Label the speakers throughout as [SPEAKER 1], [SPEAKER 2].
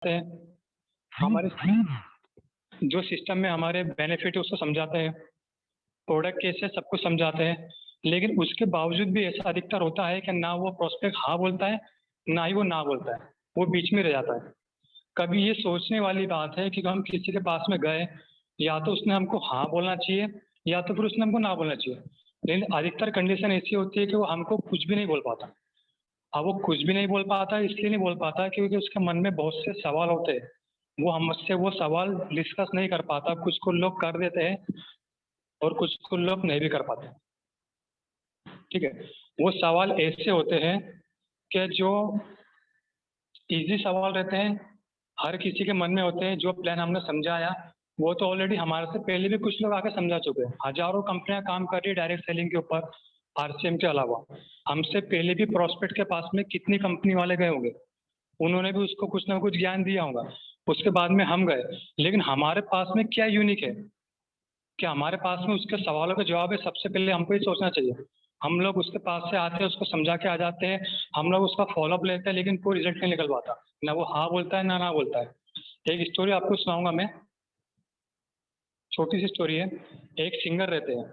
[SPEAKER 1] हैं, हमारे जो सिस्टम में हमारे बेनिफिट है उसको समझाते हैं, प्रोडक्ट कैसे सब कुछ समझाते हैं, लेकिन उसके बावजूद भी ऐसा अधिकतर होता है कि ना वो प्रोस्पेक्ट हाँ बोलता है, ना ही वो ना बोलता है, वो बीच में रह जाता है। कभी ये सोचने वाली बात है कि हम किसी के पास में गए, या तो उसने हमको हाँ बोलना चाहिए या तो फिर उसने हमको ना बोलना चाहिए। लेकिन अधिकतर कंडीशन ऐसी होती है कि वो हमको कुछ भी नहीं बोल पाता। अब वो कुछ भी नहीं बोल पाता, इसलिए नहीं बोल पाता क्योंकि उसके मन में बहुत से सवाल होते हैं। वो हमसे वो सवाल डिस्कस नहीं कर पाता, कुछ लोग कर देते हैं और कुछ लोग नहीं भी कर पाते। ठीक है? वो सवाल ऐसे होते हैं कि जो ईज़ी सवाल रहते हैं, हर किसी के मन में होते हैं। जो प्लान हमने समझाया, वो तो ऑलरेडी हमारे से पहले भी कुछ लोग आके समझा चुके हैं। हज़ारों कंपनियाँ काम कर रही है डायरेक्ट सेलिंग के ऊपर, आरसीएम के अलावा। हमसे पहले भी प्रॉस्पेक्ट के पास में कितनी कंपनी वाले गए होंगे, उन्होंने भी उसको कुछ ना कुछ ज्ञान दिया होगा। उसके बाद में हम गए, लेकिन हमारे पास में क्या यूनिक है कि हमारे पास में उसके सवालों का जवाब है। सबसे पहले हमको ये सोचना चाहिए। हम लोग उसके पास से आते हैं, उसको समझा के आ जाते हैं, हम लोग उसका फ़ॉलो-अप लेते हैं, लेकिन कोई रिज़ल्ट नहीं निकल पाता। ना वो हाँ बोलता है, ना ना बोलता है। एक स्टोरी आपको सुनाऊँगा मैं, छोटी-सी स्टोरी है। एक सिंगर रहते हैं,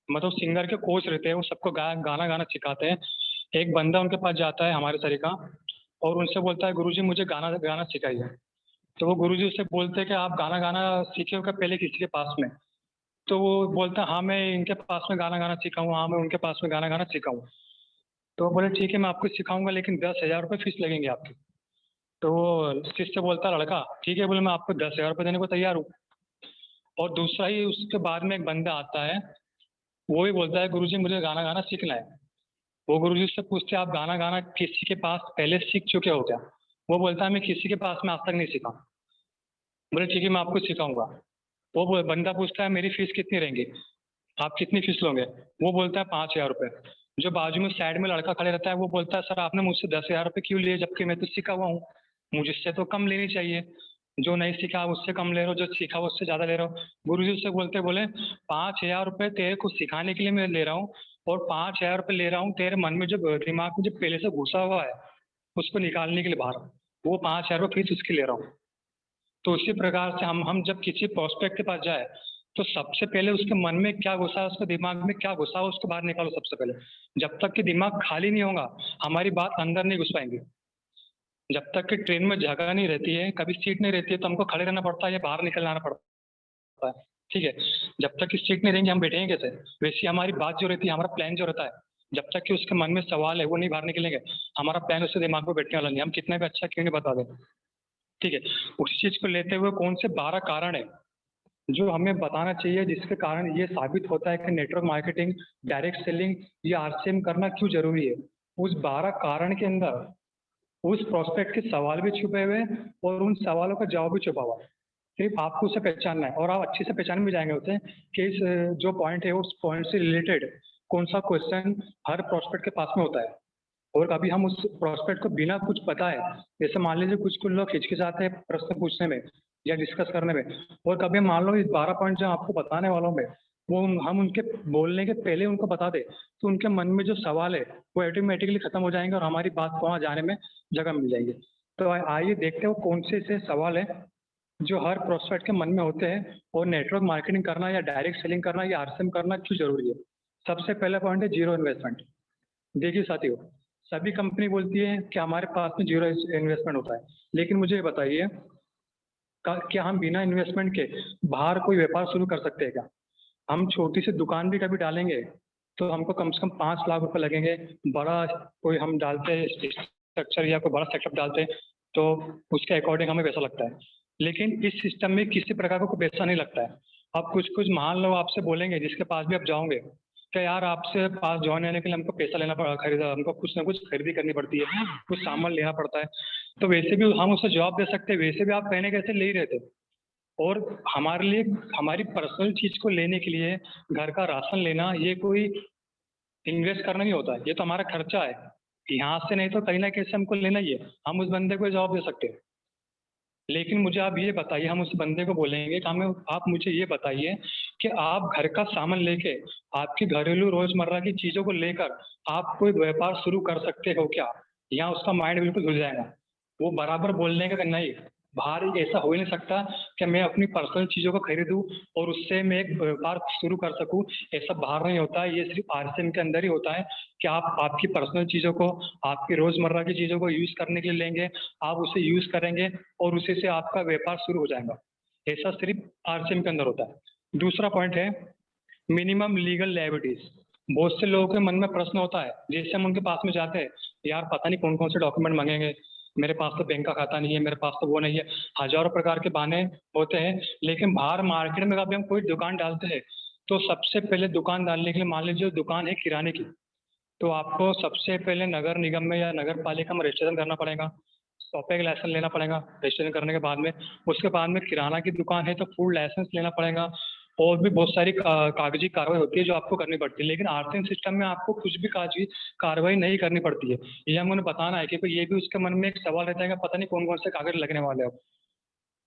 [SPEAKER 1] मतलब सिंगर के कोच रहते हैं, वो सबको गाना गाना सिखाते हैं। एक बंदा उनके पास जाता है हमारे तरह का, और उनसे बोलता है, गुरुजी मुझे गाना गाना सिखाइए। तो वो गुरुजी उससे बोलते हैं कि आप गाना गाना सीखे हो क्या पहले किसी के पास में? तो वो बोलता है, हाँ, मैं इनके पास में गाना गाना सीखा हूँ, हाँ, मैं उनके पास में गाना गाना सीखा हूँ। तो वो बोले, ठीक है, मैं आपको सिखाऊँगा, लेकिन 10,000 रुपए फीस लगेंगे आपकी। तो वो शिष्य बोलता है, लड़का, ठीक है, बोले, मैं आपको 10,000 रुपए देने को तैयार हूँ। और दूसरा ही उसके बाद में एक बंदा आता है, वो भी बोलता है, गुरुजी मुझे गाना गाना सीखना है। वो गुरुजी से पूछते हैं, आप गाना गाना किसी के पास पहले सीख चुके हो क्या? वो बोलता है, मैं किसी के पास में आज तक नहीं सीखा। बोले, ठीक है, मैं आपको सिखाऊँगा। वो बंदा पूछता है, मेरी फीस कितनी रहेंगी? आप कितनी फीस लोगे? वो बोलता है 5,000 रुपए। जो बाजू में साइड में लड़का खड़े रहता है, वो बोलता है, सर आपने मुझसे 10,000 रुपए क्यों लिए, जबकि मैं तो सीखा हुआ हूँ। मुझसे तो कम लेनी चाहिए। जो नहीं सीखा उससे कम ले रहे हो, जो सीखा हुआ उससे ज़्यादा ले रहे हो। गुरुजी उससे बोले, 5,000 रुपए तेरे को सिखाने के लिए मैं ले रहा हूँ, और 5,000 रुपए ले रहा हूँ तेरे मन में जो दिमाग में जो पहले से घुसा हुआ है, उसको निकालने के लिए बाहर। वो 5,000 रुपए फीस उसकी ले रहा हूँ। तो उसी प्रकार से हम जब किसी प्रोस्पेक्ट के पास जाए, तो सबसे पहले उसके मन में क्या घुसा है, उसके दिमाग में क्या घुसा है, उसको बाहर निकालो सबसे पहले। जब तक कि दिमाग खाली नहीं होगा, हमारी बात अंदर नहीं घुस पाएँगी। जब तक कि ट्रेन में जगह नहीं रहती है, कभी सीट नहीं रहती है, तो हमको खड़े रहना पड़ता है या बाहर निकल आना पड़ता है, ठीक है? जब तक कि सीट नहीं रहेंगी, हम बैठेंगे कैसे? वैसे ही हमारी बात जो रहती है, हमारा प्लान जो रहता है, जब तक कि उसके मन में सवाल है, वो नहीं बाहर निकलेंगे, हमारा प्लान उसके दिमाग में बैठने वाला नहीं है, हम कितना भी अच्छा क्यों नहीं बता दें, ठीक है? उस चीज़ को लेते हुए कौन से 12 कारण हैं जो हमें बताना चाहिए, जिसके कारण ये साबित होता है कि नेटवर्क मार्केटिंग, डायरेक्ट सेलिंग या आरसीएम करना क्यों ज़रूरी है। उस 12 कारण के अंदर उस प्रोस्पेक्ट के सवाल भी छुपे हुए हैं और उन सवालों का जवाब भी छुपा हुआ है। सिर्फ़ आपको उसे पहचानना है, और आप अच्छे से पहचान भी जाएँगे उसे कि इस जो पॉइंट है उस पॉइंट से रिलेटेड कौन-सा क्वेश्चन हर प्रोस्पेक्ट के पास में होता है। और कभी हम उस प्रोस्पेक्ट को बिना कुछ बताए, जैसे मान लीजिए कुछ लोग हिचकिचाते हैं प्रश्न पूछने में या डिस्कस करने में, और कभी मान लो इस 12 पॉइंट जो आपको बताने वाला हूँ मैं, वो हम उनके बोलने के पहले उनको बता दें, तो उनके मन में जो सवाल है, वो ऑटोमेटिकली खत्म हो जाएँगे और हमारी बात को वहाँ जाने में जगह मिल जाएगी। तो आइए देखते हैं वो कौन से ऐसे सवाल हैं, जो हर प्रोस्पेक्ट के मन में होते हैं, और नेटवर्क मार्केटिंग करना या डायरेक्ट सेलिंग करना या आरसीएम करना क्यों ज़रूरी है। सबसे पहला पॉइंट है ज़ीरो इन्वेस्टमेंट। देखिए साथियों, सभी कंपनी बोलती है कि हमारे पास में ज़ीरो इन्वेस्टमेंट होता है। लेकिन मुझे ये बताइए, क्या हम बिना इन्वेस्टमेंट के बाहर कोई व्यापार शुरू कर सकते हैं क्या? हम छोटी सी दुकान भी कभी डालेंगे, तो हमको कम से कम 5 लाख रुपए लगेंगे। बड़ा कोई हम डालते हैं स्ट्रक्चर या कोई बड़ा सेटअप डालते हैं, तो उसके अकॉर्डिंग हमें पैसा लगता है। लेकिन इस सिस्टम में किसी प्रकार का कोई पैसा नहीं लगता है। अब कुछ-कुछ महान लोग आपसे बोलेंगे, जिसके पास भी आप जाओगे, क्या यार आपसे पास जॉइन होने के लिए हमको पैसा लेना पड़ा, खरीदा हमको कुछ ना कुछ खरीदी करनी पड़ती है, कुछ सामान लेना पड़ता है। तो वैसे भी हम उसे जवाब दे सकते हैं, वैसे भी आप पहले कैसे ले ही रहे थे। और हमारे लिए हमारी पर्सनल चीज़ को लेने के लिए घर का राशन लेना, ये कोई इन्वेस्ट करना नहीं होता है, ये तो हमारा खर्चा है। यहाँ से नहीं तो कहीं न कहीं से हमको लेना ही है। हम उस बंदे को जवाब दे सकते हैं। लेकिन मुझे आप ये बताइए, हम उस बंदे को बोलेंगे कि हमें आप मुझे ये बताइए कि आप घर का सामान लेके, आपकी घरेलू रोज़मर्रा की चीज़ों को लेकर आप कोई व्यापार शुरू कर सकते हो क्या? यहाँ उसका माइंड बिल्कुल घुल जाएगा। वो बराबर बोल देगा कि नहीं, बाहर ऐसा हो ही नहीं सकता कि मैं अपनी पर्सनल चीज़ों को खरीदूं और उससे मैं एक व्यापार शुरू कर सकूं। ऐसा बाहर नहीं होता है, ये सिर्फ आरसीएम के अंदर ही होता है कि आप आपकी पर्सनल चीज़ों को, आपकी रोज़मर्रा की चीज़ों को यूज़ करने के लिए लेंगे, आप उसे यूज़ करेंगे और उसी से आपका व्यापार शुरू हो जाएगा। ऐसा सिर्फ आरसीएम के अंदर होता है। दूसरा पॉइंट है मिनिमम लीगल लायबिलिटीज। बहुत से लोगों के मन में प्रश्न होता है, जैसे हम उनके पास में जाते हैं, यार पता नहीं कौन कौन से डॉक्यूमेंट मांगेंगे, मेरे पास तो बैंक का खाता नहीं है, मेरे पास तो वो नहीं है, हजारों प्रकार के बहाने होते हैं। लेकिन बाहर मार्केट में कभी हम कोई दुकान डालते हैं तो सबसे पहले दुकान डालने के लिए, मान लीजिए दुकान है किराने की, तो आपको सबसे पहले नगर निगम में या नगर पालिका में रजिस्ट्रेशन करना पड़ेगा, शॉप का लाइसेंस लेना पड़ेगा। रजिस्ट्रेशन करने के बाद में, उसके बाद में किराना की दुकान है तो फूड लाइसेंस लेना पड़ेगा, और भी बहुत सारी कागजी कार्रवाई होती है जो आपको करनी पड़ती है। लेकिन आरसीएम सिस्टम में आपको कुछ भी कागजी कार्रवाई नहीं करनी पड़ती है। ये हमें उन्हें बताना है, क्योंकि ये भी उसके मन में एक सवाल रहता है कि पता नहीं कौन कौन से कागज लगने वाले हैं अब,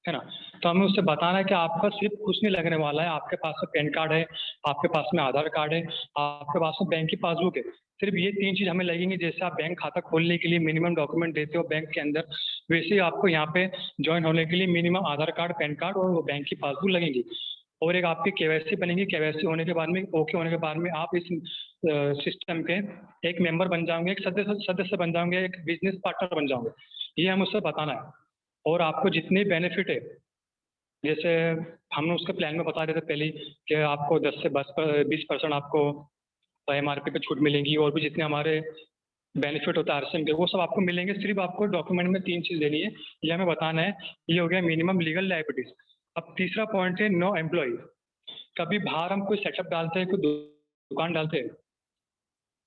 [SPEAKER 1] है ना। तो हमें उससे बताना है कि आपका सिर्फ कुछ नहीं लगने वाला है, आपके पास में पैन कार्ड है, आपके पास में आधार कार्ड है, आपके पास में बैंक की पासबुक है। सिर्फ ये 3 चीज़ हमें लगेंगी। जैसे आप बैंक खाता खोलने के लिए मिनिमम डॉक्यूमेंट देते हो बैंक के अंदर, वैसे ही आपको यहाँ पे ज्वाइन होने के लिए मिनिमम आधार कार्ड, पैन कार्ड और वो बैंक की पासबुक लगेंगी। और एक आपकी केवाईसी बनेगी। केवाईसी होने के बाद में, ओके होने के बाद में, आप इस सिस्टम के एक मेंबर बन जाओगे, एक सदस्य सदस्य बन जाओगे, एक बिजनेस पार्टनर बन जाओगे। ये हमें उससे बताना है। और आपको जितने बेनिफिट है, जैसे हमने उसके प्लान में बता रहे थे पहले ही कि आपको 10 से 20% आपको एमआरपी पे छूट मिलेंगी, और भी जितने हमारे बेनिफिट होता है आरसीएम के, वो सब आपको मिलेंगे। सिर्फ आपको डॉक्यूमेंट में 3 चीज़ देनी है, ये हमें बताना है। ये हो गया मिनिमम लीगल लायबिलिटीज। अब तीसरा पॉइंट है नो एम्प्लॉय। कभी बाहर हम कोई सेटअप डालते हैं, कोई दुकान डालते हैं,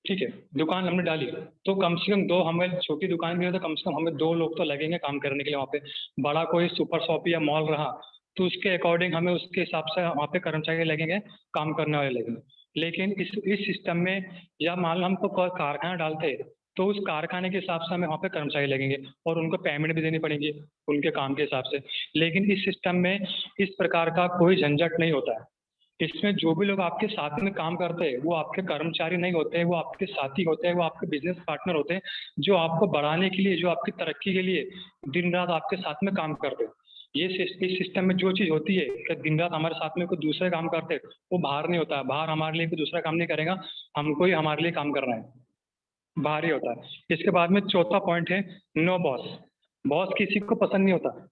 [SPEAKER 1] ठीक है, दुकान हमने डाली तो कम से कम दो, हमें छोटी दुकान भी है तो कम से कम हमें 2 लोग तो लगेंगे काम करने के लिए वहाँ पे। बड़ा कोई सुपर शॉप या मॉल रहा तो उसके अकॉर्डिंग हमें उसके हिसाब से वहाँ पे कर्मचारी लगेंगे, काम करने वाले लगेंगे। लेकिन इस सिस्टम में, या मान लो हम तो कारखाना डालते हैं तो उस कारखाने के हिसाब से हमें वहाँ पे कर्मचारी लगेंगे और उनको पेमेंट भी देनी पड़ेगी उनके काम के हिसाब से। लेकिन इस सिस्टम में इस प्रकार का कोई झंझट नहीं होता है। इसमें जो भी लोग आपके साथ में काम करते हैं वो आपके कर्मचारी नहीं होते हैं, वो आपके साथी होते हैं, वो आपके बिजनेस पार्टनर होते हैं, जो आपको बढ़ाने के लिए, जो आपकी तरक्की के लिए दिन रात आपके साथ में काम करते हैं। इस सिस्टम में जो चीज़ होती है कि दिन रात हमारे साथ में कोई दूसरे काम करते हैं, वो बाहर नहीं होता है। बाहर हमारे लिए कोई दूसरा काम नहीं करेगा, हमको ही हमारे लिए काम करना है, बाहर ही होता है। इसके बाद में चौथा पॉइंट है नो बॉस। बॉस किसी को पसंद नहीं होता,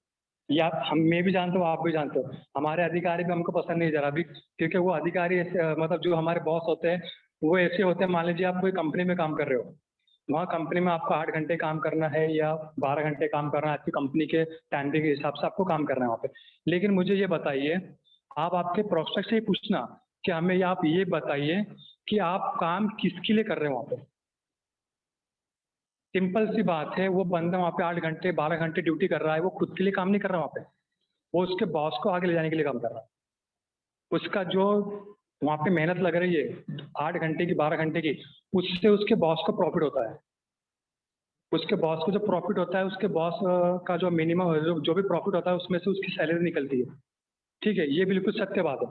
[SPEAKER 1] या हम, मैं भी जानता हूँ, आप भी जानते हो, हमारे अधिकारी भी हमको पसंद नहीं जरा भी। क्योंकि वो अधिकारी ऐसे, मतलब जो हमारे बॉस होते हैं वो ऐसे होते हैं। मान लीजिए आप कोई कंपनी में काम कर रहे हो, वहाँ कंपनी में आपको 8 घंटे काम करना है या 12 घंटे काम करना है, आपकी कंपनी के टाइमिंग के हिसाब से आपको काम करना है वहाँ पे। लेकिन मुझे ये बताइए, आप आपके प्रोस्पेक्ट से ही पूछना कि हमें आप ये बताइए कि आप काम किसके लिए कर रहे हो वहाँ पे। सिंपल सी बात है, वो बंदा वहाँ पे 8 घंटे 12 घंटे ड्यूटी कर रहा है, वो खुद के लिए काम नहीं कर रहा वहाँ पे, वो उसके बॉस को आगे ले जाने के लिए काम कर रहा है। उसका जो वहाँ पे मेहनत लग रही है 8 घंटे की 12 घंटे की, उससे उसके बॉस को प्रॉफिट होता है। उसके बॉस को जो प्रॉफिट होता है, उसके बॉस का जो मिनिमम जो भी प्रॉफिट होता है उसमें से उसकी सैलरी निकलती है। ठीक है, ये बिल्कुल सत्य बात है।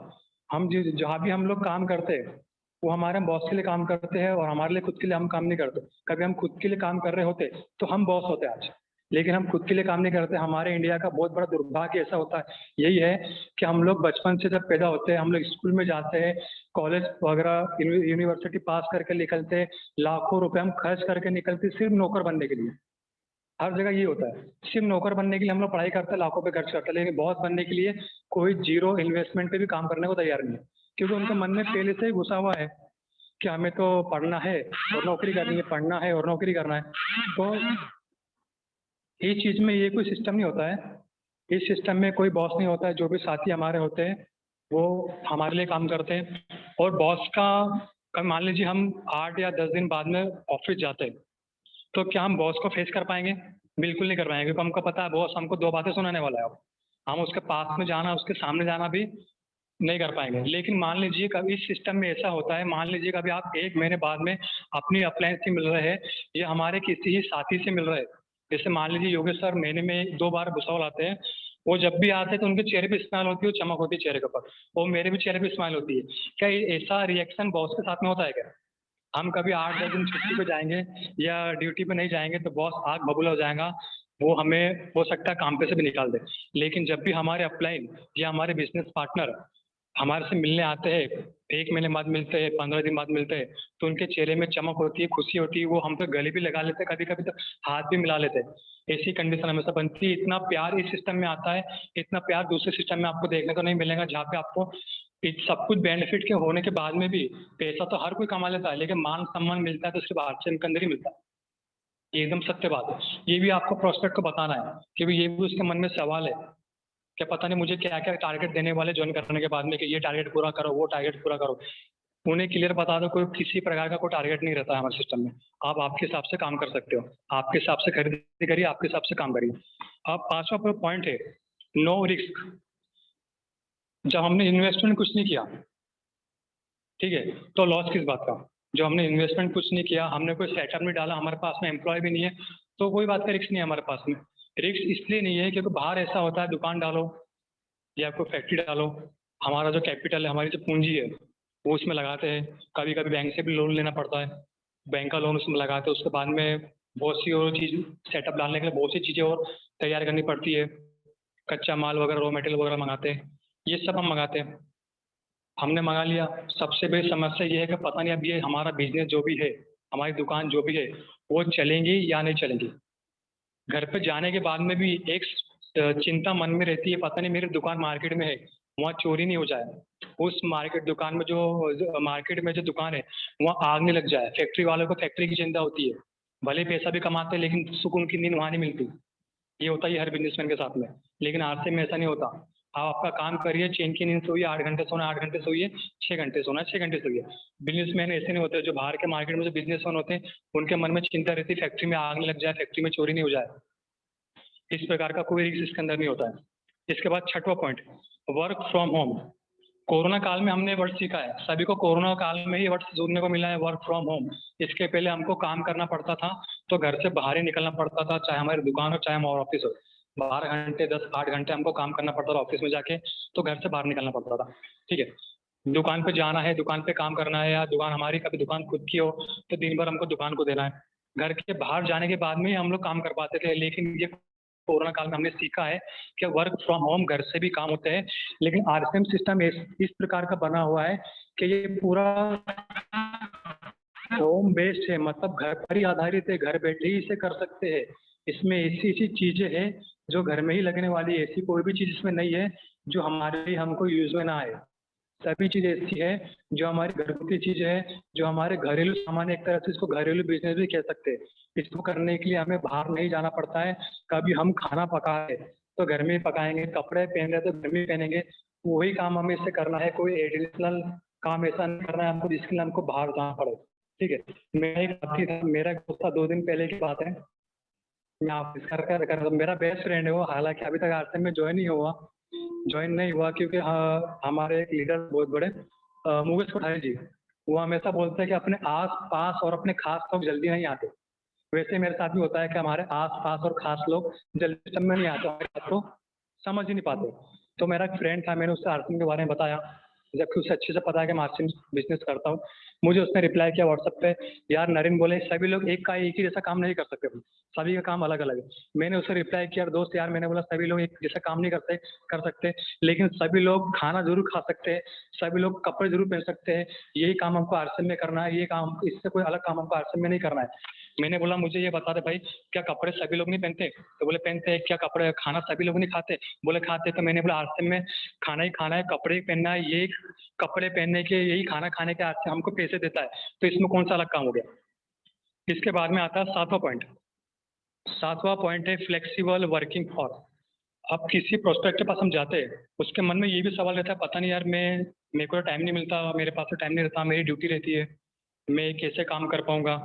[SPEAKER 1] हम जहाँ भी हम लोग काम करते हैं वो हमारे बॉस के लिए काम करते हैं, और हमारे लिए खुद के लिए हम काम नहीं करते। कभी हम खुद के लिए काम कर रहे होते तो हम बॉस होते आज, लेकिन हम खुद के लिए काम नहीं करते। हमारे इंडिया का बहुत बड़ा दुर्भाग्य ऐसा होता है, यही है कि हम लोग बचपन से जब पैदा होते हैं, हम लोग स्कूल में जाते हैं, कॉलेज वगैरह यूनिवर्सिटी पास करके निकलते हैं, लाखों रुपए हम खर्च करके निकलते सिर्फ नौकर बनने के लिए। हर जगह ये होता है, सिर्फ नौकर बनने के लिए हम लोग पढ़ाई करते हैं, लाखों पे खर्च करते हैं, लेकिन बॉस बनने के लिए कोई जीरो इन्वेस्टमेंट पे भी काम करने को तैयार नहीं है। क्योंकि उनके मन में पहले से ही घुसा हुआ है कि हमें तो पढ़ना है और नौकरी करनी है, पढ़ना है और नौकरी करना है। तो इस चीज में ये कोई सिस्टम नहीं होता है। इस सिस्टम में कोई बॉस नहीं होता है। जो भी साथी हमारे होते हैं वो हमारे लिए काम करते हैं। और बॉस का, मान लीजिए हम 8 या 10 दिन बाद में ऑफिस जाते हैं, तो क्या हम बॉस को फेस कर पाएंगे? बिल्कुल नहीं कर पाएंगे, क्योंकि हमको पता है बॉस हमको 2 बातें सुनाने वाला है। अब हम उसके पास में जाना, उसके सामने जाना भी नहीं कर पाएंगे। लेकिन मान लीजिए कभी इस सिस्टम में ऐसा होता है, मान लीजिए कभी आप 1 महीने बाद में अपनी अप्लायंस से मिल रहे हैं या हमारे किसी ही साथी से मिल रहे हैं। जैसे मान लीजिए योगेश सर महीने में 2 बार भुसावल आते हैं, वो जब भी आते हैं तो उनके चेहरे पे स्माइल होती है, चमक होती है चेहरे के ऊपर, और मेरे भी चेहरे पे स्माइल होती है। क्या ऐसा रिएक्शन बॉस के साथ में होता है क्या? हम कभी 8-10 दिन छुट्टी पे जाएंगे या ड्यूटी पे नहीं जाएंगे तो बॉस आग बबूला हो जाएगा वो हमें हो सकता है काम पे से भी निकाल दे। लेकिन जब भी हमारे अपलाइन या हमारे बिजनेस पार्टनर हमारे से मिलने आते हैं, 1 महीने बाद मिलते हैं, 15 दिन बाद मिलते हैं, तो उनके चेहरे में चमक होती है, खुशी होती है, वो हम पे गले भी लगा लेते हैं, कभी-कभी तो हाथ भी मिला लेते हैं। ऐसी कंडीशन हमेशा बनती है। इतना प्यार इस सिस्टम में आता है, इतना प्यार दूसरे सिस्टम में आपको देखने को नहीं मिलेगा, जहाँ पे आपको सब कुछ बेनिफिट के होने के बाद में भी पैसा तो हर कोई कमा लेता है, लेकिन मान-सम्मान मिलता है तो सिर्फ आरसीएम के अंदर ही मिलता है। ये एकदम सत्य बात है। ये भी आपको प्रोस्पेक्ट को बताना है कि ये भी उसके मन में सवाल है, क्या पता नहीं मुझे क्या-क्या टारगेट देने वाले जॉइन करने के बाद में कि ये टारगेट पूरा करो, वो टारगेट पूरा करो। उन्हें क्लियर बता दो, कोई किसी प्रकार का कोई टारगेट नहीं रहता है हमारे सिस्टम में। आप आपके हिसाब से काम कर सकते हो, आपके हिसाब से खरीदारी करिए, आपके हिसाब से काम करिए। अब 5वां पॉइंट है, नो रिस्क। जब हमने इन्वेस्टमेंट कुछ नहीं किया, ठीक है, तो लॉस किस बात का? जो हमने इन्वेस्टमेंट कुछ नहीं किया, हमने कोई सेटअप नहीं डाला, हमारे पास में एम्प्लॉय भी नहीं है, तो कोई बात का रिस्क नहीं है हमारे पास में। रिस्क इसलिए नहीं है क्योंकि बाहर ऐसा होता है, दुकान डालो या कोई फैक्ट्री डालो, हमारा जो कैपिटल है, हमारी जो पूंजी है, वो उसमें लगाते हैं। कभी-कभी बैंक से भी लोन लेना पड़ता है, बैंक का लोन उसमें लगाते हैं, उसके बाद में बहुत सी और चीज़ सेटअप डालने के लिए बहुत सी चीज़ें और तैयार करनी पड़ती है। कच्चा माल वगैरह, रॉ मटेरियल वगैरह मँगाते हैं, ये सब हम मँगाते हैं। हमने मँगा लिया, सबसे बड़ी समस्या ये है कि पता नहीं अब ये हमारा बिज़नेस जो भी है, हमारी दुकान जो भी है, वो चलेंगी या नहीं चलेंगी। घर पे जाने के बाद में भी एक चिंता मन में रहती है, पता नहीं मेरी दुकान मार्केट में है, वहाँ चोरी नहीं हो जाए। उस मार्केट दुकान में जो मार्केट में जो दुकान है, वहाँ आग नहीं लग जाए। फैक्ट्री वालों को फैक्ट्री की चिंता होती है। भले ही पैसा भी कमाते हैं, लेकिन सुकून की नींद वहाँ नहीं मिलती। ये होता है हर बिज़नेसमैन के साथ में। लेकिन आरसीएम में ऐसा नहीं होता। आप आपका काम करिए, चैन की नींद सोइए, 8 घंटे सोना है 8 घंटे सोइए, 6 घंटे सोना है 6 घंटे सोइए। बिज़नेसमैन ऐसे नहीं होते, जो बाहर के मार्केट में जो बिज़नेसमैन होते हैं, उनके मन में चिंता रहती है फैक्ट्री में आग नहीं लग जाए, फैक्ट्री में चोरी नहीं हो जाए। इस प्रकार का कोई रिस्क इसके अंदर नहीं होता है। इसके बाद 6वां point, work from home. Corona काल में हमने वर्ड सीखा है, सभी को कोरोना काल में ही वर्ड सुनने को मिला है, वर्क फ्रॉम होम। इसके पहले हमको काम करना पड़ता था, तो घर से बाहर ही निकलना पड़ता था, चाहे हमारी दुकान हो, चाहे हमारा ऑफिस हो। 12 घंटे, 10-8 घंटे हमको काम करना पड़ता था ऑफिस में जाके, तो घर से बाहर निकलना पड़ता था, ठीक है। दुकान पे जाना है, दुकान पे काम करना है, या दुकान हमारी कभी दुकान खुद की हो, तो दिन भर हमको दुकान को देना है। घर के बाहर जाने के बाद में ही हम लोग काम कर पाते थे, लेकिन ये कोरोना काल में हमने सीखा है कि वर्क फ्रॉम होम घर से भी काम होते हैं। लेकिन आरसीएम सिस्टम इस प्रकार का बना हुआ है कि ये पूरा होम बेस्ड है, मतलब घर पर ही आधारित है, घर बैठे ही इसे कर सकते हैं। इसमें ऐसी-ऐसी चीज़ें हैं जो घर में ही लगने वाली है, ऐसी कोई भी चीज़ इसमें नहीं है जो हमारे लिए हमको यूज़ में ना आए। सभी चीज़ ऐसी है जो हमारी घरगुती चीज़ है, जो हमारे घरेलू सामान है, एक तरह से इसको घरेलू बिज़नेस भी कह सकते हैं। इसको करने के लिए हमें बाहर नहीं जाना पड़ता है। कभी हम खाना पकाए तो घर में ही पकाएँगे, कपड़े पहन रहे तो घर में ही पहनेंगे। वही काम हमें इससे करना है, कोई एडिशनल काम ऐसा नहीं करना है हमको जिसके लिए हमको बाहर जाना पड़े। ठीक है? मेरा एक साथी था, मेरा एक दोस्त था, 2 दिन पहले की बात है। मैं ऑफिस कर मेरा बेस्ट फ्रेंड है वो, हालाँकि अभी तक आरसीएम में जॉइन नहीं हुआ क्योंकि हमारे एक लीडर बहुत बड़े मुकेश कोठारी जी, वो हमेशा बोलते हैं कि अपने आस-पास और अपने खास लोग जल्दी नहीं आते। वैसे मेरे साथ भी होता है कि हमारे आस-पास और खास लोग जल्दी सिस्टम में नहीं आते, हमारी बात को समझ ही नहीं पाते। तो मेरा एक फ्रेंड था, मैंने उससे आरसीएम के बारे में बताया, जबकि उसे अच्छे से पता है कि मैं आरसीएम बिज़नेस करता हूँ। मुझे उसने रिप्लाई किया व्हाट्सएप पे, "यार नरेन बोले सभी लोग एक ही जैसा काम नहीं कर सकते भाई, सभी का काम अलग-अलग है।" मैंने उसे रिप्लाई किया, "दोस्त यार मैंने बोला सभी लोग एक जैसा काम नहीं कर सकते, लेकिन सभी लोग खाना ज़रूर खा सकते हैं, सभी लोग कपड़े ज़रूर पहन सकते हैं। यही काम हमको आरसीएम में करना है, ये काम इससे कोई अलग काम हमको आरसीएम में नहीं करना है।" मैंने बोला, "मुझे ये बता दे भाई, क्या कपड़े सभी लोग नहीं पहनते?" तो बोले, "पहनते हैं।" "क्या कपड़े खाना सभी लोग नहीं खाते?" बोले, "खाते।" तो मैंने बोला, "आरसीएम में खाना ही खाना है, कपड़े ही पहनना है, ये कपड़े पहनने के, यही खाना खाने के आरसीएम हमको पैसे देता है, तो इसमें कौन सा अलग काम हो गया?" इसके बाद में आता है 7वां पॉइंट। 7वां पॉइंट है फ्लेक्सिबल वर्किंग आवर्स। अब किसी प्रोस्पेक्ट के पास हम जाते हैं, उसके मन में ये भी सवाल रहता है, पता नहीं यार मेरे को टाइम नहीं मिलता, मेरे पास तो टाइम नहीं रहता, मेरी ड्यूटी रहती है, मैं कैसे काम कर पाऊँगा?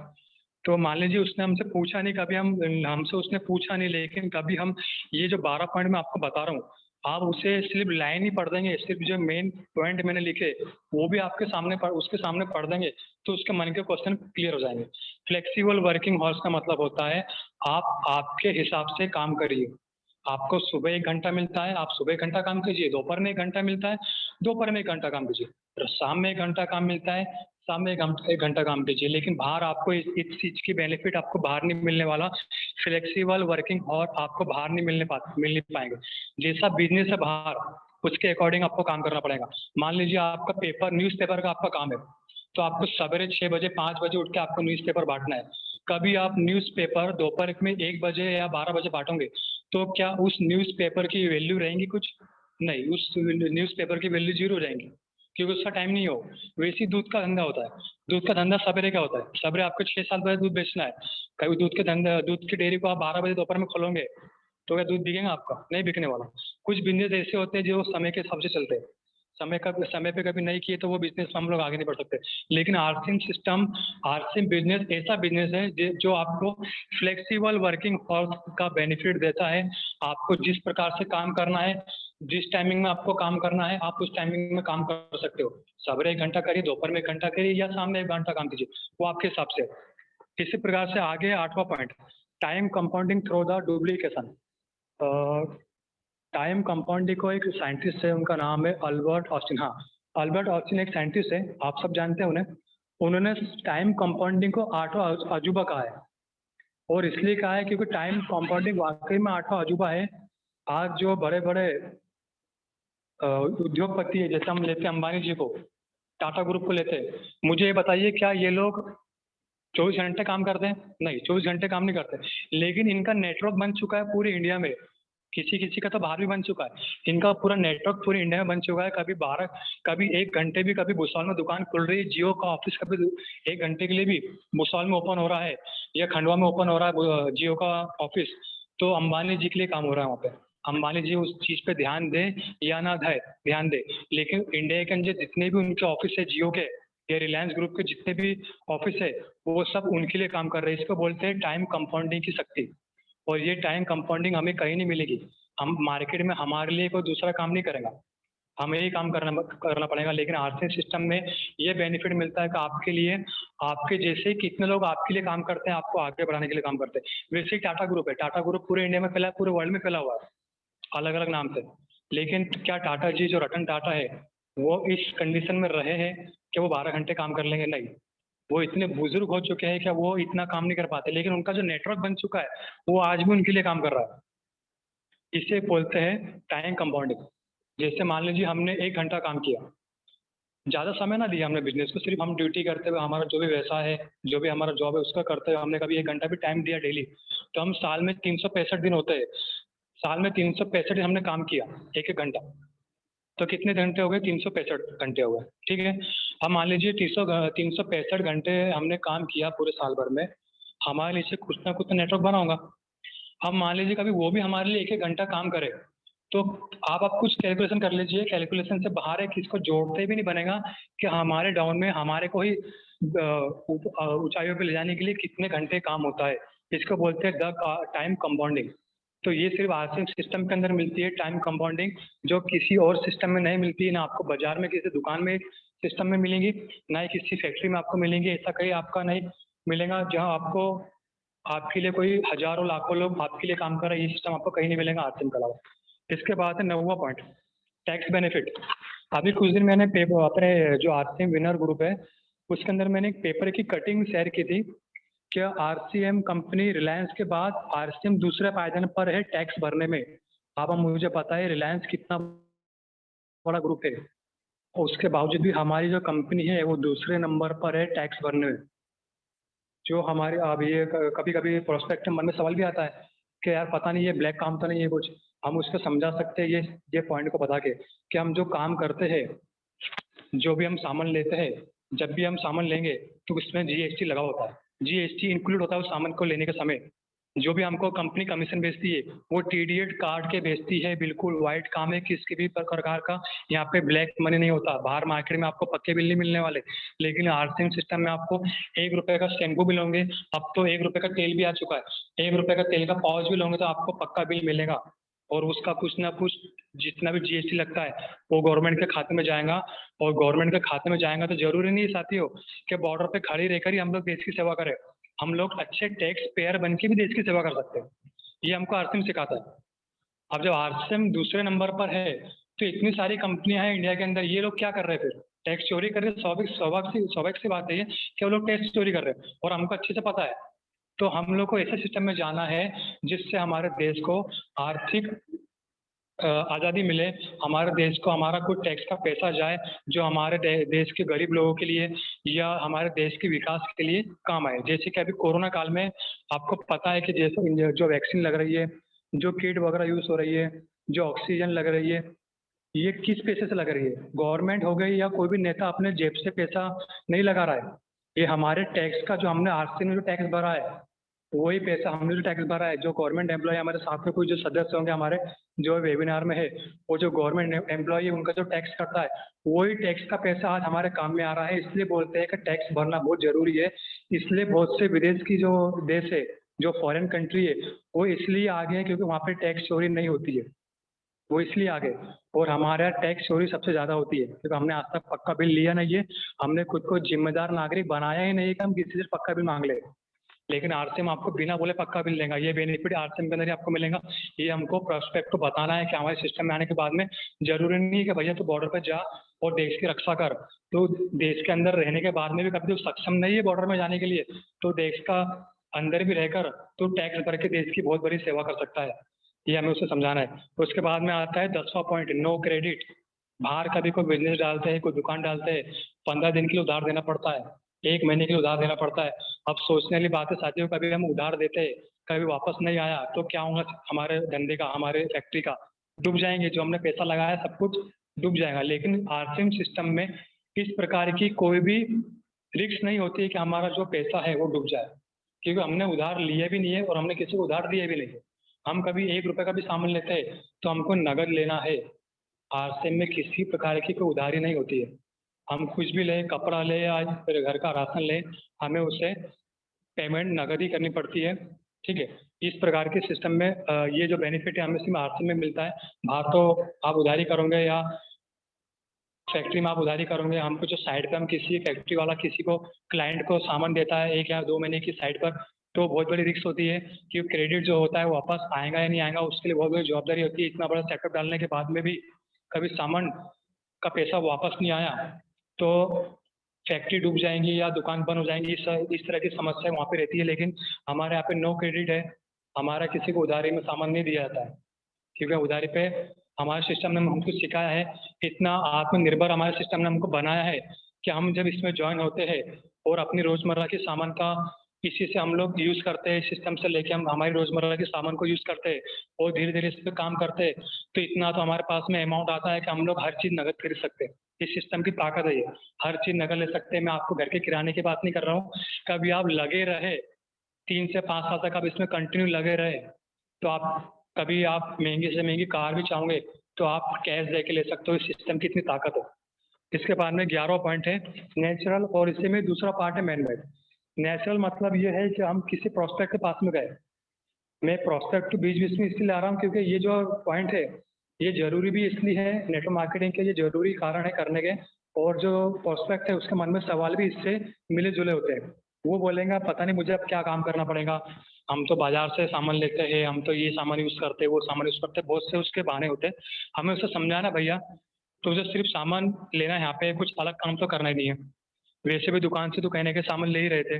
[SPEAKER 1] तो मान लीजिए उसने हमसे पूछा नहीं, कभी हमसे उसने पूछा नहीं, लेकिन कभी हम ये जो 12 पॉइंट मैं आपको बता रहा हूँ, आप उसे सिर्फ़ लाइन ही पढ़ देंगे, सिर्फ़ जो मेन पॉइंट मैंने लिखे, वो भी आपके सामने उसके सामने पढ़ देंगे, तो उसके मन के क्वेश्चन क्लियर हो जाएँगे। फ्लेक्सिबल वर्किंग हॉर्स का मतलब होता है, आप आपके हिसाब से काम करिए। आपको सुबह 1 घंटा मिलता है, आप सुबह 1 घंटा काम कीजिए, दोपहर में 1 घंटा मिलता है, दोपहर में 1 घंटा काम कीजिए। तो शाम में 1 घंटा काम मिलता है, शाम में 1 घंटा काम कीजिए, लेकिन बाहर आपको इस चीज़ की बेनिफिट आपको बाहर नहीं मिलने वाला। फ्लेक्सिबल वर्किंग और आपको बाहर नहीं मिल नहीं पाएंगे। जैसा बिजनेस है बाहर, उसके अकॉर्डिंग आपको काम करना पड़ेगा। मान लीजिए आपका पेपर, न्यूज़पेपर का आपका काम है, तो आपको सवेरे 6 बजे 5 बजे उठ के आपको न्यूज़पेपर बांटना है। कभी आप न्यूज़पेपर दोपहर में 1 बजे या 12 बजे बांटोगे, तो क्या उस न्यूज़पेपर की वैल्यू रहेंगी कुछ? नहीं, उस न्यूज़पेपर की वैल्यू जीरो रहेंगी, क्योंकि उसका टाइम नहीं हो। वैसे ही दूध का धंधा होता है। दूध का धंधा सवेरे क्या होता है, सवेरे आपको 6-7 बजे दूध बेचना है। कभी दूध की डेयरी को आप 12 बजे दोपहर में खोलोगे, तो क्या दूध बिकेगा आपका? नहीं बिकने वाला। कुछ बिजनेस ऐसे होते हैं जो समय के हिसाब से चलते हैं। समय पे कभी नहीं किए तो वो बिजनेस में हम लोग आगे नहीं बढ़ सकते। लेकिन आरसिम बिजनेस ऐसा बिजनेस है जो आपको फ्लेक्सिबल वर्किंग आवर्स का बेनिफिट देता है। आपको जिस प्रकार से काम करना है, जिस टाइमिंग में आपको काम करना है, आप उस टाइमिंग में काम कर सकते हो। सवेरे 1 घंटा करिए, दोपहर में 1 घंटा करिए, या शाम में 1 घंटा काम कीजिए, वो आपके हिसाब से। इसी प्रकार से आगे 8वां point, time compounding through the duplication. Time compounding को एक साइंटिस्ट है, उनका नाम है अल्बर्ट ऑस्टिन। हाँ, अल्बर्ट ऑस्टिन एक साइंटिस्ट है, आप सब जानते हैं उन्हें। उन्होंने टाइम कंपाउंडिंग को 8वां अजूबा कहा है, और इसलिए कहा है क्योंकि टाइम कंपाउंडिंग वाकई में 8वां अजूबा है। आज जो बड़े बड़े उद्योगपति है, जैसे हम लेते हैं अंबानी जी को, टाटा ग्रुप को लेते हैं, मुझे ये बताइए क्या ये लोग 24 घंटे काम करते हैं? नहीं, 24 घंटे काम नहीं करते। लेकिन इनका नेटवर्क बन चुका है पूरे इंडिया में। किसी किसी का तो बाहर भी बन चुका है। इनका पूरा नेटवर्क पूरे इंडिया में बन चुका है। कभी 1 घंटे भी कभी भुसावल में दुकान खुल रही है, जियो का ऑफिस कभी 1 घंटे के लिए भी भुसावल में ओपन हो रहा है, या खंडवा में ओपन हो रहा है जियो का ऑफिस, तो अंबानी जी के लिए काम हो रहा है वहाँ पे। अंबानी जी उस चीज़ पे ध्यान दें या ना ध्यान दे, लेकिन इंडिया के अंदर जितने भी उनके ऑफिस है जियो के या रिलायंस ग्रुप के जितने भी ऑफिस है, वो सब उनके लिए काम कर रहे हैं। इसको बोलते हैं टाइम कंपाउंडिंग की शक्ति। और ये टाइम कंपाउंडिंग हमें कहीं नहीं मिलेगी। हम मार्केट में हमारे लिए कोई दूसरा काम नहीं करेगा, हमें ही काम करना पड़ेगा। लेकिन आर्थिक सिस्टम में ये बेनिफिट मिलता है कि आपके लिए, आपके जैसे कितने लोग आपके लिए काम करते हैं, आपको आगे बढ़ाने के लिए काम करते हैं। वैसे ही टाटा ग्रुप है, टाटा ग्रुप पूरे इंडिया में फैला है, पूरे वर्ल्ड में फैला हुआ है अलग अलग नाम से। लेकिन क्या टाटा जी, जो रतन टाटा है, वो इस कंडीशन में रहे हैं कि वो 12 घंटे काम कर लेंगे? नहीं, वो इतने बुजुर्ग हो चुके हैं कि वो इतना काम नहीं कर पाते, लेकिन उनका जो नेटवर्क बन चुका है वो आज भी उनके लिए काम कर रहा है। इसे बोलते हैं टाइम कंपाउंडिंग। जैसे मान लीजिए हमने 1 घंटा काम किया, ज़्यादा समय ना दिया हमने बिजनेस को, सिर्फ हम ड्यूटी करते हुए, हमारा जो भी व्यवसाय है, जो भी हमारा जॉब है, उसका करते हुए हमने कभी 1 घंटा भी टाइम दिया डेली, तो हम साल में 365 दिन होते हैं, साल में 365 दिन हमने काम किया, एक एक घंटा, तो कितने घंटे हो गए? 365 घंटे हो गए। ठीक है, हम मान लीजिए 365 घंटे हमने काम किया पूरे साल भर में, हमारे नीचे कुछ ना कुछ नेटवर्क बना होगा। हम मान लीजिए कभी वो भी हमारे लिए एक एक घंटा काम करे, तो आप कुछ कैलकुलेशन कर लीजिए, कैलकुलेशन से बाहर है कि इसको जोड़ते भी नहीं बनेगा कि हमारे डाउन में हमारे को ही ऊंचाइयों पे ले जाने के लिए कितने घंटे काम होता है। इसको बोलते हैं द टाइम कंपाउंडिंग। तो ये सिर्फ आरसीएम सिस्टम के अंदर मिलती है टाइम कंपाउंडिंग, जो किसी और सिस्टम में नहीं मिलती है। ना आपको बाजार में किसी दुकान में सिस्टम में मिलेंगी, ना ही किसी फैक्ट्री में आपको मिलेंगी। ऐसा कहीं आपका नहीं मिलेगा जहाँ आपको, आपके लिए कोई हजारों लाखों लोग आपके लिए काम कर रहे हैं। ये सिस्टम आपको कहीं नहीं मिलेगा आरसीएम के अलावा। इसके बाद है 9वां पॉइंट, टैक्स बेनिफिट। अभी कुछ दिन मैंने पेपर, अपने जो आरसीएम विनर ग्रुप है उसके अंदर मैंने एक पेपर की कटिंग शेयर की थी। क्या आरसीएम कंपनी रिलायंस के बाद आरसीएम दूसरे पायदान पर है टैक्स भरने में? अब हम मुझे पता है रिलायंस कितना बड़ा ग्रुप है, और उसके बावजूद भी हमारी जो कंपनी है वो दूसरे नंबर पर है टैक्स भरने में। जो हमारे, अब ये कभी कभी प्रोस्पेक्ट मन में सवाल भी आता है कि यार पता नहीं ये ब्लैक काम तो नहीं है कुछ। हम उसको समझा सकते हैं ये पॉइंट को बता के कि हम जो काम करते हैं, जो भी हम सामान लेते हैं, जब भी हम सामान लेंगे तो उसमें जीएसटी लगा होता है, जीएसटी इंक्लूड होता है उस सामान को लेने के समय। जो भी हमको कंपनी कमीशन बेचती है वो टीडीएस काट के बेचती है, बिल्कुल वाइट काम है, किसी भी प्रकार का यहाँ पे ब्लैक मनी नहीं होता। बाहर मार्केट में आपको पक्के बिल नहीं मिलने वाले, लेकिन आरसीएम सिस्टम में आपको 1 रुपए का शैम्पू भी लोगे, अब तो 1 रुपए का तेल भी आ चुका है, 1 रुपए का तेल का पाउच भी लोगे तो आपको पक्का बिल मिलेगा। और उसका कुछ ना कुछ जितना भी जीएसटी लगता है वो गवर्नमेंट के खाते में जाएगा। और गवर्नमेंट के खाते में जाएगा तो जरूरी नहीं साथियों कि बॉर्डर पे खड़ी रहकर ही हम लोग देश की सेवा करें। हम लोग अच्छे टैक्स पेयर बन के भी देश की सेवा कर सकते हैं, ये हमको आरसीएम सिखाता है। अब जब आरसीएम दूसरे नंबर पर है तो इतनी सारी कंपनियां हैं इंडिया के अंदर, ये लोग क्या कर रहे हैं फिर? टैक्स चोरी कर रहे हैं, स्वाभाविक सी बात है ये कि वो लोग टैक्स चोरी कर रहे हैं और हमको अच्छे से पता है। तो हम लोग को ऐसे सिस्टम में जाना है जिससे हमारे देश को आर्थिक आज़ादी मिले, हमारे देश को हमारा कुछ टैक्स का पैसा जाए जो हमारे देश के गरीब लोगों के लिए या हमारे देश के विकास के लिए काम आए। जैसे कि अभी कोरोना काल में आपको पता है कि जैसे जो वैक्सीन लग रही है, जो किट वगैरह यूज़ हो रही है, जो ऑक्सीजन लग रही है, ये किस पैसे से लग रही है? गवर्नमेंट हो गई या कोई भी नेता अपने जेब से पैसा नहीं लगा रहा है। ये हमारे टैक्स का जो हमने आरसी में जो टैक्स भरा है, वही पैसा हमने जो टैक्स भरा है, जो गवर्नमेंट एम्प्लॉय हमारे साथ में कोई जो सदस्य होंगे हमारे जो वेबिनार में है, वो जो गवर्नमेंट एम्प्लॉय है उनका जो टैक्स कटता है, वही टैक्स का पैसा आज हमारे काम में आ रहा है। इसलिए बोलते हैं कि टैक्स भरना बहुत जरूरी है। इसलिए बहुत से विदेश की जो देश है, जो फॉरेन कंट्री है, वो इसलिए आगे है क्योंकि वहाँ पे टैक्स चोरी नहीं होती है, वो इसलिए आ गए। और हमारे यहाँ टैक्स चोरी सबसे ज़्यादा होती है क्योंकि हमने आज तक पक्का बिल लिया नहीं है। हमने खुद को जिम्मेदार नागरिक बनाया ही नहीं है कि हम किसी से पक्का बिल मांग ले। लेकिन आरसीएम आपको बिना बोले पक्का बिल देगा, ये बेनिफिट आरसीएम के अंदर ही आपको मिलेगा। ये हमको प्रोस्पेक्ट को बताना है कि हमारे सिस्टम में आने के बाद में जरूरी नहीं है कि भैया तू बॉर्डर पर जा और देश की रक्षा कर। तो देश के अंदर रहने के बाद में भी कभी तो सक्षम नहीं है बॉर्डर में जाने के लिए, तो देश का अंदर भी रहकर तो टैक्स भर के देश की बहुत बड़ी सेवा कर सकता है। ये हमें उसे समझाना है। उसके बाद में आता है 10वां पॉइंट, नो क्रेडिट। बाहर कभी कोई बिजनेस डालते हैं, कोई दुकान डालते हैं, 15 दिन के लिए उधार देना पड़ता है, 1 महीने के लिए उधार देना पड़ता है। अब सोचने वाली बात है साथियों, कभी हम उधार देते हैं, कभी वापस नहीं आया तो क्या होगा हमारे धंधे का, हमारे फैक्ट्री का? डूब जाएंगे, जो हमने पैसा लगाया सब कुछ डूब जाएगा। लेकिन आरसीएम सिस्टम में इस प्रकार की कोई भी रिस्क नहीं होती है कि हमारा जो पैसा है वो डूब जाए, क्योंकि हमने उधार लिए भी नहीं है और हमने किसी को उधार दिए भी नहीं है। हम कभी 1 रुपए का भी सामान लेते हैं तो हमको नगद लेना है। आरसीएम में किसी प्रकार की कोई उधारी नहीं होती है। हम कुछ भी लें, कपड़ा ले या फिर घर का राशन लें, हमें उसे पेमेंट नगद ही करनी पड़ती है। ठीक है, इस प्रकार के सिस्टम में ये जो बेनिफिट है हमें सिर्फ आरसीएम में मिलता है। बाहर तो आप उधारी करोगे या फैक्ट्री में आप उधारी करोगे, हमको जो साइड पे हम किसी फैक्ट्री वाला किसी को क्लाइंट को सामान देता है 1 या 2 महीने की साइड पर, तो बहुत बड़ी रिस्क होती है कि क्रेडिट जो होता है वो वापस आएगा या नहीं आएगा, उसके लिए बहुत बड़ी जवाबदारी होती है। इतना बड़ा सेटअप डालने के बाद में भी कभी सामान का पैसा वापस नहीं आया तो फैक्ट्री डूब जाएंगी या दुकान बंद हो जाएंगी। इस तरह की समस्या वहाँ पे रहती है। लेकिन हमारे यहाँ पे नो क्रेडिट है, हमारा किसी को उधारी में सामान नहीं दिया जाता है, क्योंकि उधारी पे हमारे सिस्टम ने हमको सिखाया है, इतना आत्मनिर्भर हमारे सिस्टम ने हमको बनाया है कि हम जब इसमें ज्वाइन होते हैं और अपनी रोजमर्रा के सामान का इसी से हम लोग यूज करते हैं, सिस्टम से लेके हम हमारी रोजमर्रा के सामान को यूज करते हैं और धीरे धीरे इस पर काम करते हैं, तो इतना तो हमारे पास में अमाउंट आता है कि हम लोग हर चीज नगद खरीद सकते हैं। इस सिस्टम की ताकत है ये, हर चीज नगद ले सकते हैं। मैं आपको घर के किराने की बात नहीं कर रहा हूँ, कभी आप लगे रहे 3 से 5 साल तक आप इसमें कंटिन्यू लगे रहे, तो आप कभी आप महंगी से महंगी कार भी चाहोगे तो आप कैश दे के ले सकते हो। इस सिस्टम की इतनी ताकत है। इसके बाद में 11वां पॉइंट है नेचुरल, और इसी में दूसरा पार्ट है मैन मेड। नेचुरल मतलब ये है कि हम किसी प्रोस्पेक्ट के पास में गए। मैं प्रोस्पेक्ट बीच बीच में इसलिए ला रहा हूँ क्योंकि ये जो पॉइंट है ये जरूरी भी इसलिए है, नेटवर्क मार्केटिंग के ये जरूरी कारण है करने के। और जो प्रोस्पेक्ट है उसके मन में सवाल भी इससे मिले जुले होते हैं। वो बोलेंगे पता नहीं मुझे अब क्या काम करना पड़ेगा, हम तो बाजार से सामान लेते हैं, हम तो ये सामान यूज करते हैं, वो सामान यूज करते हैं, बहुत से उसके बहाने होते हैं। हमें उसे समझाना भैया तुझे सिर्फ सामान लेना है, यहाँ पे कुछ अलग काम तो करना ही नहीं है। वैसे भी दुकान से तो कहने के सामान ले ही रहे थे,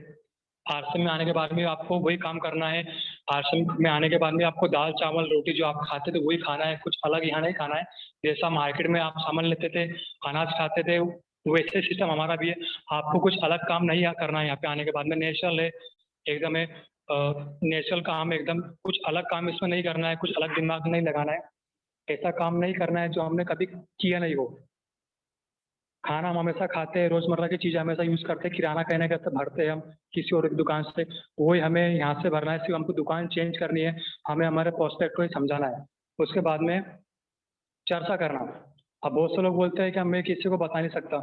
[SPEAKER 1] आरसीएम में आने के बाद में आपको वही काम करना है। आरसीएम में आने के बाद में आपको दाल चावल रोटी जो आप खाते थे वही खाना है, कुछ अलग यहाँ नहीं खाना है। जैसा मार्केट में आप सामान लेते थे, अनाज खाते थे, वैसे सिस्टम हमारा भी है। आपको कुछ अलग काम नहीं करना है यहाँ पे आने के बाद में। नेचुरल है एकदम, है नेचुरल काम है एकदम, कुछ अलग काम इसमें नहीं करना है, कुछ अलग दिमाग नहीं लगाना है, ऐसा काम नहीं करना है जो हमने कभी किया नहीं हो। खाना हम हमेशा खाते हैं, रोजमर्रा की चीजें हमेशा यूज करते हैं, किराना कहने का तो भरते हैं हम किसी और की दुकान से, वही हमें यहाँ से भरना है। सिर्फ हमको दुकान चेंज करनी है, हमें हमारे प्रोस्पेक्ट को ही समझाना है। उसके बाद में चर्चा करना। अब बहुत से लोग बोलते हैं कि मैं किसी को बता नहीं सकता।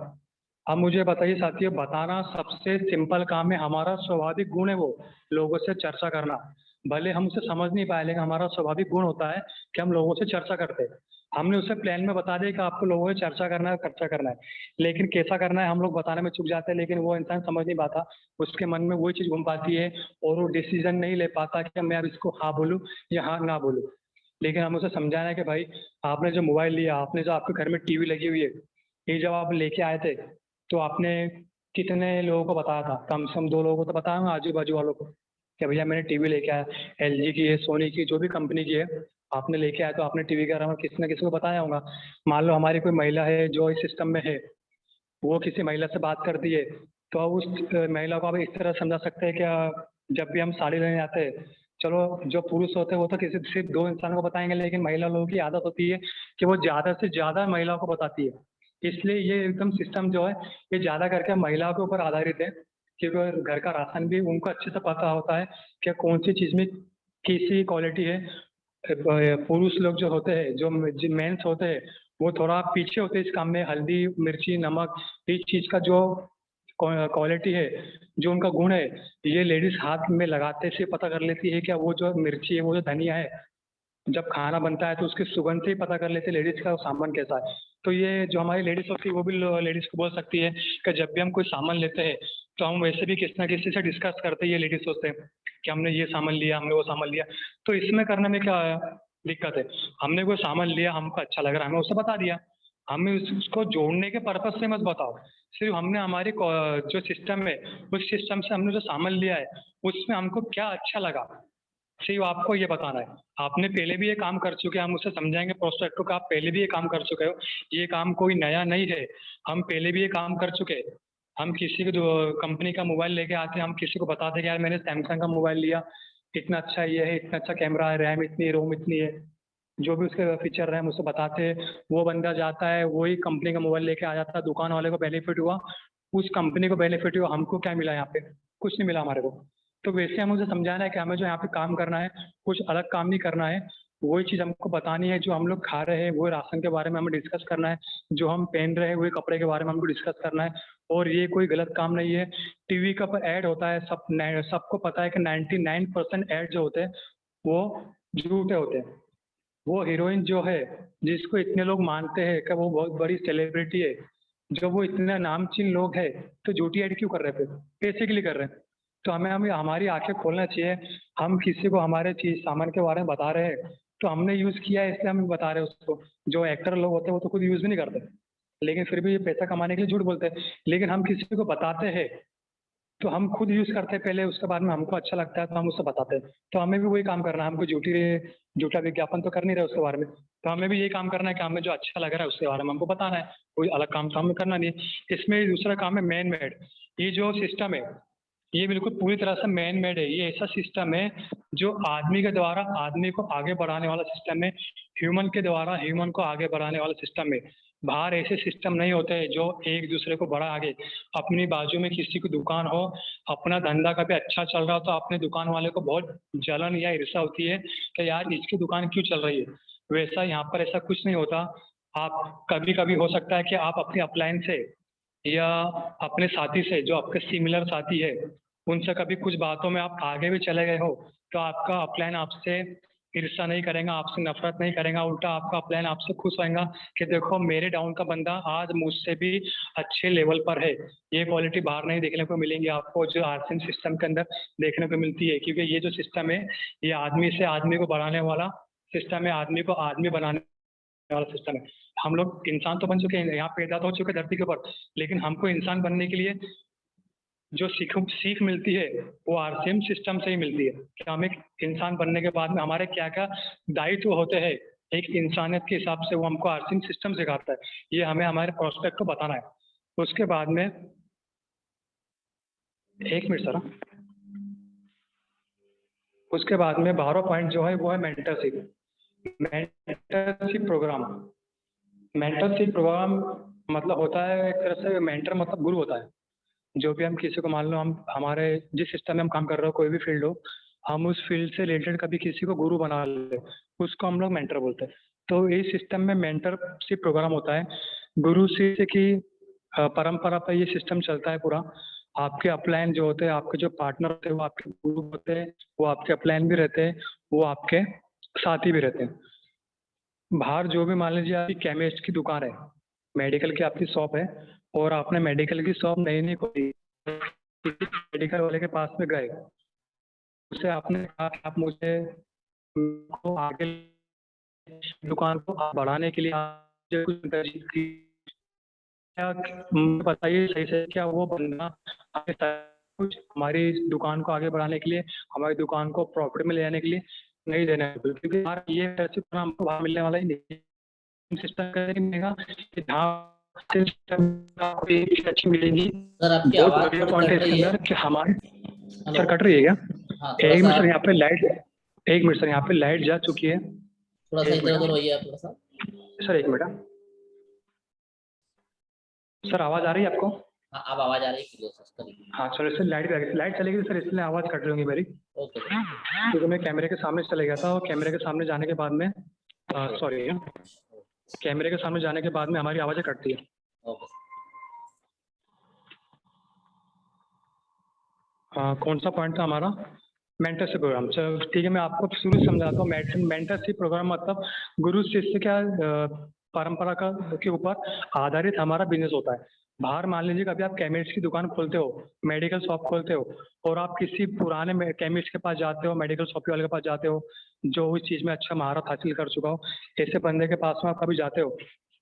[SPEAKER 1] अब मुझे बताइए साथियों, बताना सबसे सिंपल काम है, हमारा स्वाभाविक गुण है वो लोगों से चर्चा करना। भले हम उसे समझ नहीं पाए लेकिन हमारा स्वाभाविक गुण होता है कि हम लोगों से चर्चा करते हैं। हमने उसे प्लान में बता दिया कि आपको लोगों से चर्चा करना है, चर्चा करना है, लेकिन कैसा करना है हम लोग बताने में चूक जाते हैं, लेकिन वो इंसान समझ नहीं पाता, उसके मन में वही चीज घूम पाती है और वो डिसीजन नहीं ले पाता कि मैं अब इसको हाँ बोलूँ या हाँ ना बोलूँ। लेकिन हम उसे समझाना है कि भाई आपने जो मोबाइल लिया, आपने जो आपके घर में टीवी लगी हुई है, ये जब आप लेके आए थे तो आपने कितने लोगों को बताया था? कम से कम 2 लोगों को तो बताया होगा आजू बाजू वालों को कि भैया मैंने टीवी लेके आया, एलजी की है, सोनी की, जो भी कंपनी की है आपने लेके आया, तो आपने टीवी के बारे में किसी न किसी को बताया होगा। मान लो हमारी कोई महिला है जो इस सिस्टम में है, वो किसी महिला से बात करती है, तो अब उस महिला को आप इस तरह समझा सकते हैं क्या? जब भी हम साड़ी लेने जाते हैं, चलो जो पुरुष होते हैं वो तो किसी सिर्फ 2 इंसानों को बताएंगे, लेकिन महिला लोगों की आदत होती है कि वो ज़्यादा से ज़्यादा महिलाओं को बताती है। इसलिए ये एकदम सिस्टम जो है ये ज़्यादा करके महिलाओं के ऊपर आधारित है, क्योंकि घर का राशन भी उनको अच्छे से पता होता है कि कौन सी चीज़ में कैसी क्वालिटी है। पुरुष लोग जो होते हैं, जो मेंस होते हैं, वो थोड़ा पीछे होते हैं इस काम में। हल्दी, मिर्ची, नमक, इस चीज़ का जो क्वालिटी है, जो उनका गुण है, ये लेडीज़ हाथ में लगाते से पता कर लेती है क्या वो जो मिर्ची है, वो जो धनिया है, जब खाना बनता है तो उसकी सुगंध से ही पता कर लेते हैं लेडीज़ का सामान कैसा है। तो ये जो हमारी लेडीज़ होती है वो भी लेडीज़ को बोल सकती है कि जब भी हम कोई सामान लेते हैं तो हम वैसे भी किसी न किसी से डिस्कस करते हैं, ये लेडीज़ सोचते हैं कि हमने ये सामान लिया, हमने वो सामान लिया। तो इसमें करने में क्या दिक्कत है? हमने कोई सामान लिया, हमको अच्छा लग रहा है, हमें उसे बता दिया। हमें उसको जोड़ने के पर्पज़ से मत बताओ। सिर्फ़ हमने हमारी जो सिस्टम है, उस सिस्टम से हमने जो सामान लिया है, उसमें हमको क्या अच्छा लगा, सिर्फ आपको ये बताना है। आपने पहले भी ये काम कर चुके हैं, हम उसे समझाएँगे प्रोस्पेक्ट को कि आप पहले भी ये काम कर चुके हो। ये काम कोई नया नहीं है, हम पहले भी ये काम कर चुके हैं। हम किसी की जो कंपनी का मोबाइल लेके आते हैं, हम किसी को बताते हैं कि यार मैंने सैमसंग का मोबाइल लिया, इतना अच्छा ये है, इतना अच्छा कैमरा है, रैम इतनी है, रोम इतनी है। जो भी उसके फीचर हैं हम उसे बताते हैं। वो बंदा जाता है, वही कंपनी का मोबाइल लेके आ जाता है, दुकान वाले को बेनिफिट हुआ, उस कंपनी को बेनिफिट हुआ, हमको क्या मिला यहाँ पे? कुछ नहीं मिला हमारे को। तो वैसे हमें उसे समझाना है कि हमें जो यहाँ पे काम करना है, कुछ अलग काम नहीं करना है। वही चीज़ हमको बतानी है, जो हम लोग खा रहे हैं, वो राशन के बारे में हमें डिस्कस करना है। जो हम पहन रहे हैं, वही कपड़े के बारे में हमको डिस्कस करना है। और ये कोई गलत काम नहीं है। टीवी का पर ऐड होता है, सबको पता है कि 99% ऐड जो होते हैं, वो झूठे होते हैं। वो हीरोइन जो है, जिसको इतने लोग मानते हैं कि वो बहुत बड़ी सेलिब्रिटी है, जब वो इतने नामचीन लोग हैं, तो झूठी ऐड क्यों कर रहे थे? पैसे के लिए कर रहे हैं। तो हमें हमें हमारी आँखें खोलना चाहिए। हम किसी को हमारे चीज़ सामान के बारे में बता रहे हैं, तो हमने यूज़ किया है इसलिए हम बता रहे हैं उसको। जो एक्टर लोग होते हैं वो तो खुद यूज़ भी नहीं करते, लेकिन फिर भी पैसा कमाने के लिए झूठ बोलते हैं। लेकिन हम किसी को बताते हैं तो हम खुद यूज़ करते हैं पहले, उसके बाद में हमको अच्छा लगता है तो हम उसे बताते हैं। तो हमें भी वही काम करना है, हमको झूठा विज्ञापन तो कर नहीं रहे उसके बारे में। तो हमें भी यही काम करना है कि हमें जो अच्छा लग रहा है उसके बारे में हमको बताना है। कोई अलग काम तो हमें करना नहीं है। इसमें दूसरा काम है मैन मेड। ये जो सिस्टम है, ये बिल्कुल पूरी तरह से मैन मेड है। ये ऐसा सिस्टम है जो आदमी के द्वारा आदमी को आगे बढ़ाने वाला सिस्टम है। ह्यूमन के द्वारा ह्यूमन को आगे बढ़ाने वाला सिस्टम है। बाहर ऐसे सिस्टम नहीं होते हैं जो एक दूसरे को बढ़ा आगे। अपनी बाजू में किसी की दुकान हो, अपना धंधा कभी अच्छा चल रहा हो तो अपने दुकान वाले को बहुत जलन या ईर्ष्या होती है कि यार इसकी दुकान क्यों चल रही है। वैसा यहाँ पर ऐसा कुछ नहीं होता। आप कभी कभी हो सकता है कि आप अपने अपलायंस से या अपने साथी से, जो आपके सिमिलर साथी है, उनसे कभी कुछ बातों में आप आगे भी चले गए हो, तो आपका अपलाइन आपसे ईर्ष्या नहीं करेगा, आपसे नफरत नहीं करेगा। उल्टा आपका अपलाइन आपसे खुश होएगा कि देखो मेरे डाउन का बंदा आज मुझसे भी अच्छे लेवल पर है। ये क्वालिटी बाहर नहीं देखने को मिलेंगी आपको, जो आरसीएम सिस्टम के अंदर देखने को मिलती है। क्योंकि ये जो सिस्टम है, ये आदमी से आदमी को बढ़ाने वाला सिस्टम है, आदमी को आदमी बनाने वाला सिस्टम है। हम लोग इंसान तो बन चुके हैं, यहाँ पैदा तो हो चुके हैं धरती के ऊपर, लेकिन हमको इंसान बनने के लिए जो सीख मिलती है, वो आरसीएम सिस्टम से ही मिलती है कि हम एक इंसान बनने के बाद में हमारे क्या क्या दायित्व होते हैं एक इंसानियत के हिसाब से, वो हमको आरसीएम सिस्टम सिखाता है। ये हमें हमारे प्रोस्पेक्ट को बताना है। उसके बाद में, एक मिनट सर हाँ। उसके बाद में 12वां पॉइंट जो है वो है mentorship. Mentorship program. Mentorship program मतलब होता है एक तरह से, मेंटर मतलब गुरु होता है। जो भी हम किसी को, मान लो हम हमारे जिस सिस्टम में हम काम कर रहे हो, कोई भी फील्ड हो, हम उस फील्ड से रिलेटेड कभी किसी को गुरु बना ले, उसको हम लोग मेंटर बोलते हैं। तो इस सिस्टम में मेंटरशिप प्रोग्राम होता है। गुरु शिष्य की परंपरा पर ये सिस्टम चलता है पूरा। आपके अपलाइन जो होते हैं, आपके जो पार्टनर होते हैं, वो आपके गुरु होते हैं, वो आपके अपलाइन भी रहते हैं, वो आपके साथी भी रहते हैं। बाहर जो भी, मान लीजिए आपकी केमिस्ट की दुकान है, मेडिकल की आपकी शॉप है, और आपने मेडिकल की शॉप नई नई खोली, किसी मेडिकल वाले के पास में गए, उससे आपने कहा कि आप मुझे को आगे दुकान को बढ़ाने के लिए आप मुझे कुछ क्या मुझे बताइए सही से, क्या वो बंदा हमें कुछ हमारी दुकान को आगे बढ़ाने के लिए, हमारी दुकान को प्रॉफिट में ले जाने के लिए नहीं देना है? क्योंकि यार ये पैसे तो हमको बाहर मिलने वाला ही नहीं है। सिस्टम कैसे मिलेगा कि जहाँ से सिस्टम आपको एक चीज़ अच्छी मिलेगी।
[SPEAKER 2] सर आपकी
[SPEAKER 1] बहुत
[SPEAKER 2] आवाज
[SPEAKER 1] बढ़िया
[SPEAKER 2] थोड़ी
[SPEAKER 1] पॉइंट है
[SPEAKER 2] कट
[SPEAKER 1] इसके
[SPEAKER 2] रही है।
[SPEAKER 1] अंदर कि हमारे।
[SPEAKER 2] हेलो।
[SPEAKER 1] सर कट रही है क्या?
[SPEAKER 2] हाँ थोड़ा
[SPEAKER 1] एक
[SPEAKER 2] सा
[SPEAKER 1] मिनट सर,
[SPEAKER 2] आप
[SPEAKER 1] यहाँ पे लाइट, एक मिनट सर, यहाँ पे लाइट जा चुकी है।
[SPEAKER 2] थोड़ा सा
[SPEAKER 1] एक
[SPEAKER 2] इधर उधर
[SPEAKER 1] मिनट
[SPEAKER 2] होइए आप थोड़ा सा।
[SPEAKER 1] सर, एक मिनट सर, आवाज़ आ रही है आपको?
[SPEAKER 2] हाँ अब आवाज आ रही है क्लियर सर, करिए।
[SPEAKER 1] हाँ सर, इससे लाइट भी आ गई, लाइट चलेगी सर, इसलिए आवाज़ कट रही होगी मेरी।
[SPEAKER 2] Okay sir.
[SPEAKER 1] क्योंकि मैं कैमरे के सामने चले गया था, और कैमरे के सामने जाने के बाद में सॉरी, कैमरे के सामने जाने के बाद में हमारी आवाज़ें कटती है।
[SPEAKER 2] Okay sir.
[SPEAKER 1] कौन सा पॉइंट था हमारा? Mentorship program. चलो ठीक है, मैं आपको शुरू से समझाता हूँ। मेंटरशिप प्रोग्राम मतलब गुरु शिष्य क्या परंपरा का के ऊपर आधारित हमारा बिजनेस होता है। बाहर मान लीजिए कभी आप केमिस्ट की दुकान खोलते हो, मेडिकल शॉप खोलते हो, और आप किसी पुराने केमिस्ट के पास जाते हो, मेडिकल शॉप वाले के पास जाते हो, जो इस चीज़ में अच्छा महारत हासिल कर चुका हो, ऐसे बंदे के पास में आप कभी जाते हो